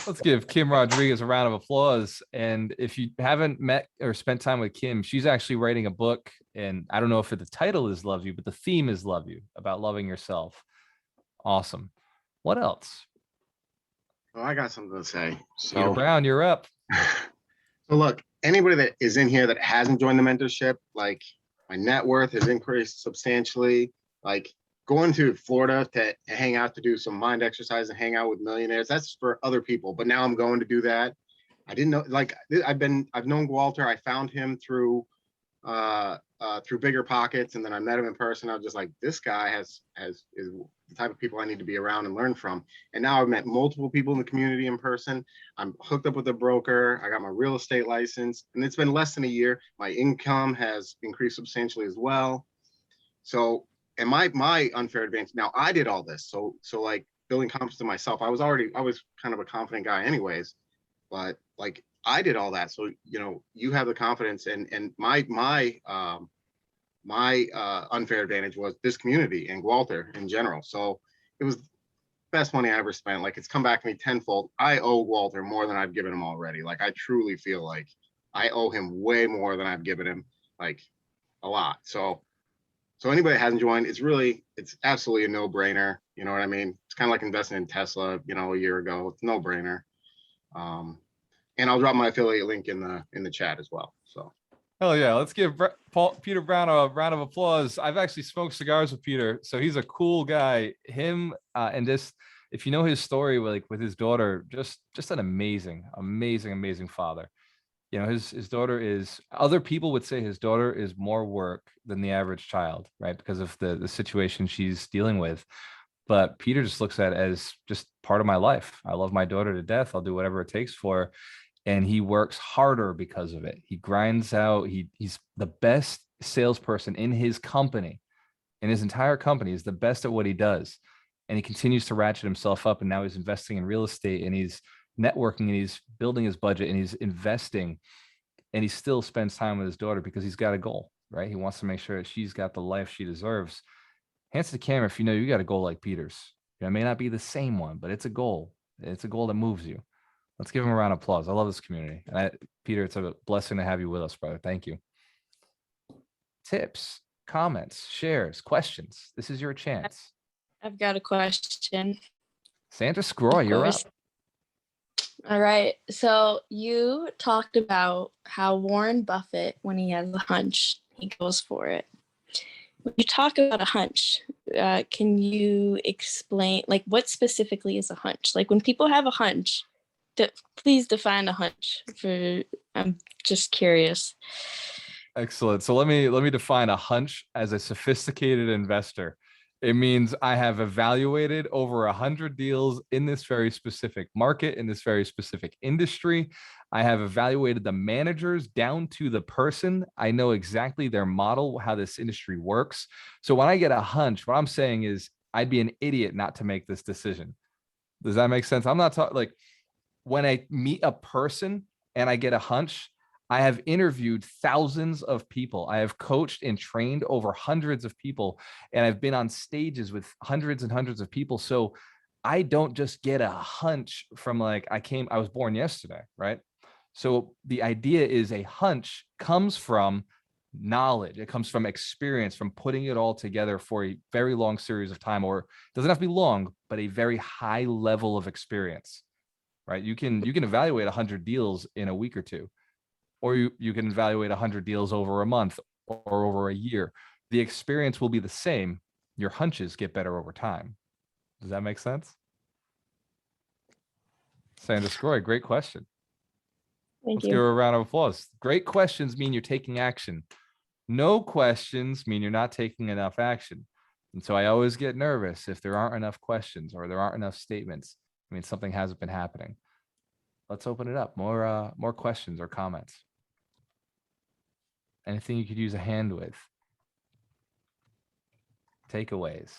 Let's give Kim Rodriguez a round of applause. And if you haven't met or spent time with Kim, she's actually writing a book. And I don't know if the title is Love You, but the theme is Love You, about loving yourself. Awesome. What else? Well, I got something to say. Peter So, Brown, you're up. so look, anybody that is in here that hasn't joined the mentorship, like my net worth has increased substantially. Like going to Florida to hang out, to do some mind exercise and hang out with millionaires, that's for other people. But now I'm going to do that. I didn't know, like I've known Walter. I found him through Bigger Pockets, and then I met him in person. I was just like, this guy is the type of people I need to be around and learn from. And now I've met multiple people in the community in person. I'm hooked up with a broker. I got my real estate license, and it's been less than a year. My income has increased substantially as well. So, and my unfair advantage, now I did all this. So like building confidence in myself, I was kind of a confident guy anyways, but like I did all that. So, you know, you have the confidence, and my unfair advantage was this community and Walter in general. So it was the best money I ever spent. Like, it's come back to me tenfold. I owe Walter more than I've given him already. Like, I truly feel like I owe him way more than I've given him, like a lot. So anybody that hasn't joined, it's absolutely a no-brainer. You know what I mean? It's kind of like investing in Tesla, you know, a year ago. It's no brainer. And I'll drop my affiliate link in the chat as well. So. Hell yeah. Let's give Peter Brown a round of applause. I've actually smoked cigars with Peter, so he's a cool guy. Him and just, if you know his story with his daughter, just an amazing father. You know, his daughter is, other people would say his daughter is more work than the average child, right? Because of the situation she's dealing with. But Peter just looks at it as just part of my life. I love my daughter to death. I'll do whatever it takes for her. And he works harder because of it. He grinds out. He's the best salesperson in his company, in his entire company. He's the best at what he does. And he continues to ratchet himself up. And now he's investing in real estate, and he's networking, and he's building his budget, and he's investing. And he still spends time with his daughter because he's got a goal, right? He wants to make sure that she's got the life she deserves. Hands to the camera if you know you got a goal like Peter's. You know, it may not be the same one, but it's a goal. It's a goal that moves you. Let's give him a round of applause. I love this community. And Peter, it's a blessing to have you with us, brother. Thank you. Tips, comments, shares, questions. This is your chance. I've got a question. Sandra Scroy, you're up. All right. So you talked about how Warren Buffett, when he has a hunch, he goes for it. When you talk about a hunch, can you explain, like, what specifically is a hunch? Like, when people have a hunch, please define a hunch. I'm just curious. Excellent. So let me define a hunch as a sophisticated investor. It means I have evaluated over 100 deals in this very specific market, in this very specific industry. I have evaluated the managers down to the person. I know exactly their model, how this industry works. So when I get a hunch, what I'm saying is I'd be an idiot not to make this decision. Does that make sense? I'm not talking like, when I meet a person and I get a hunch, I have interviewed thousands of people. I have coached and trained over hundreds of people, and I've been on stages with hundreds and hundreds of people. So I don't just get a hunch from like, I was born yesterday, right? So the idea is a hunch comes from knowledge. It comes from experience, from putting it all together for a very long series of time, or it doesn't have to be long, but a very high level of experience. Right? You can evaluate 100 deals in a week or two, or you can evaluate 100 deals over a month or over a year. The experience will be the same. Your hunches get better over time. Does that make sense? Sandra Scroy, great question. Thank Let's you. give her a round of applause. Great questions mean you're taking action. No questions mean you're not taking enough action. And so I always get nervous if there aren't enough questions or there aren't enough statements. I mean, something hasn't been happening. Let's open it up. More questions or comments. Anything you could use a hand with. takeaways.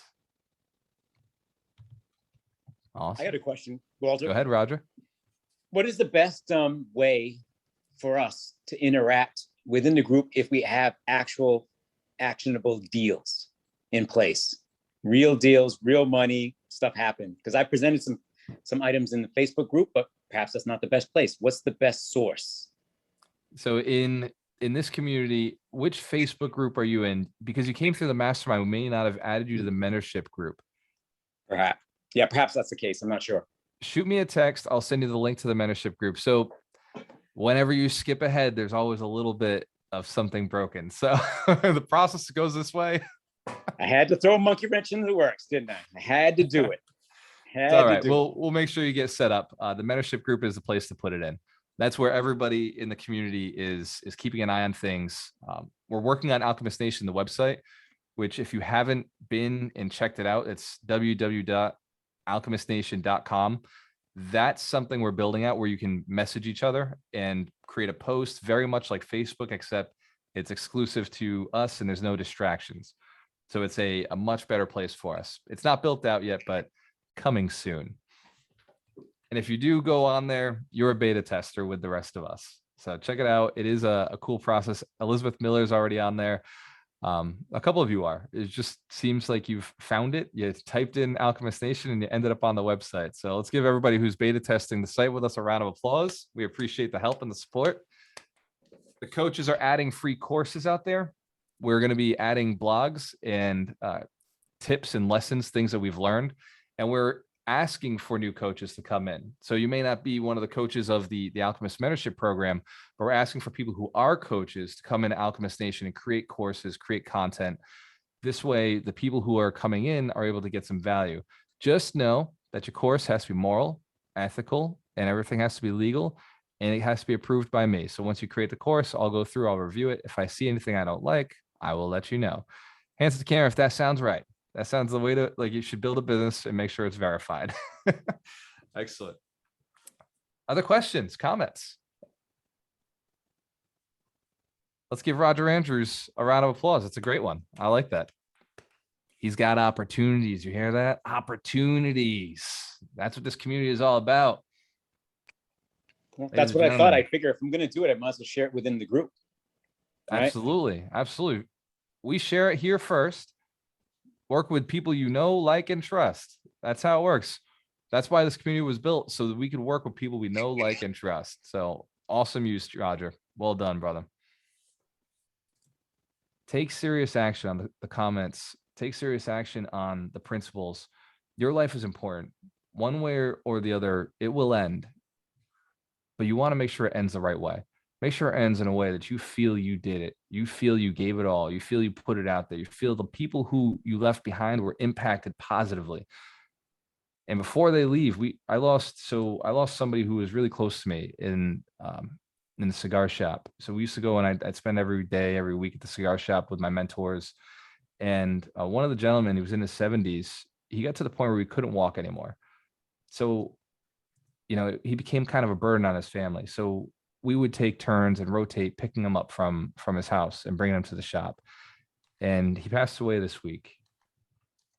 I Awesome. got a question, Walter. Go ahead, Roger. What is the best way for us to interact within the group if we have actual actionable deals in place? Real deals, real money, stuff happen. Because I presented some items in the Facebook group, but perhaps that's not the best place. What's the best source? So in this community, which Facebook group are you in? Because you came through the mastermind, we may not have added you to the mentorship group. Perhaps. Yeah, perhaps that's the case. I'm not sure. Shoot me a text. I'll send you the link to the mentorship group. So whenever you skip ahead, there's always a little bit of something broken. So the process goes this way. I had to throw a monkey wrench into the works, didn't I? I had to do it. It's all right. We'll make sure you get set up. The mentorship group is the place to put it in. That's where everybody in the community is keeping an eye on things. We're working on Alchemist Nation, the website, which if you haven't been and checked it out, it's www.alchemistnation.com. That's something we're building out where you can message each other and create a post very much like Facebook, except it's exclusive to us and there's no distractions. So it's a much better place for us. It's not built out yet, but coming soon. And if you do go on there, you're a beta tester with the rest of us. So check it out. It is a cool process. Elizabeth Miller is already on there. A couple of you are. It just seems like you've found it. You typed in Alchemist Nation and you ended up on the website. So let's give everybody who's beta testing the site with us a round of applause. We appreciate the help and the support. The coaches are adding free courses out there. We're going to be adding blogs and tips and lessons, things that we've learned. And we're asking for new coaches to come in. So you may not be one of the coaches of the Alchemist Mentorship Program, but we're asking for people who are coaches to come into Alchemist Nation and create courses, create content. This way, the people who are coming in are able to get some value. Just know that your course has to be moral, ethical, and everything has to be legal, and it has to be approved by me. So once you create the course, I'll go through, I'll review it. If I see anything I don't like, I will let you know. Hands to the camera if that sounds right. That sounds the way to, like, you should build a business and make sure it's verified. Excellent. Other questions, comments? Let's give Roger Andrews a round of applause. It's a great one. I like that. He's got opportunities. You hear that? Opportunities. That's what this community is all about. Well, that's what I thought. I figure if I'm going to do it, I might as well share it within the group. Right? Absolutely. Absolutely. We share it here first. Work with people you know, like, and trust. That's how it works. That's why this community was built, so that we could work with people we know, like, and trust. So awesome use, Roger. Well done, brother. Take serious action on the comments. Take serious action on the principles. Your life is important. One way or the other, it will end. But you want to make sure it ends the right way. Make sure it ends in a way that you feel you did it. You feel you gave it all. You feel you put it out there. You feel the people who you left behind were impacted positively. And before they leave, I lost somebody who was really close to me in the cigar shop. So we used to go and I'd spend every day, every week at the cigar shop with my mentors. And one of the gentlemen, he was in his 70s, he got to the point where he couldn't walk anymore. So, he became kind of a burden on his family. So we would take turns and rotate picking him up from his house and bringing him to the shop. And he passed away this week.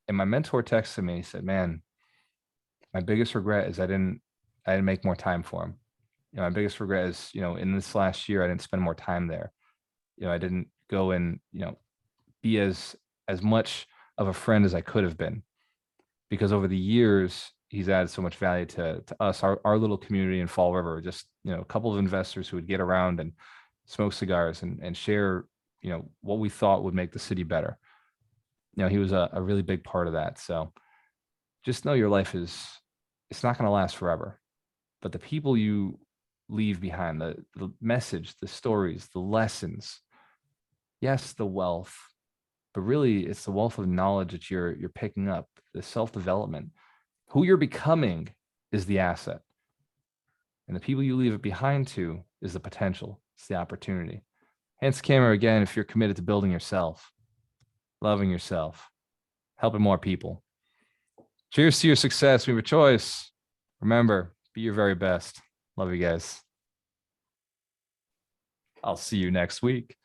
And my mentor texted me, he said, man, my biggest regret is I didn't make more time for him. My biggest regret is, in this last year, I didn't spend more time there. I didn't go and, be as much of a friend as I could have been, because over the years, he's added so much value to us, our little community in Fall River. Just, a couple of investors who would get around and smoke cigars and share, what we thought would make the city better. He was a really big part of that. So just know your life it's not going to last forever, but the people you leave behind, the message, the stories, the lessons, yes, the wealth, but really it's the wealth of knowledge that you're picking up, the self-development. Who you're becoming is the asset. And the people you leave it behind to is the potential. It's the opportunity. Hands to camera again if you're committed to building yourself, loving yourself, helping more people. Cheers to your success. We have a choice. Remember, be your very best. Love you guys. I'll see you next week.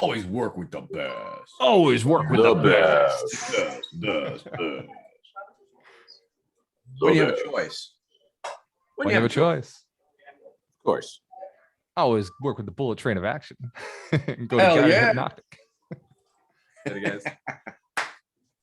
Always work with the best. Always work with the best. Best. When you have a choice. When you have a choice. Of course. Always work with the bullet train of action. And go to Hell guys yeah. hypnotic. Guys.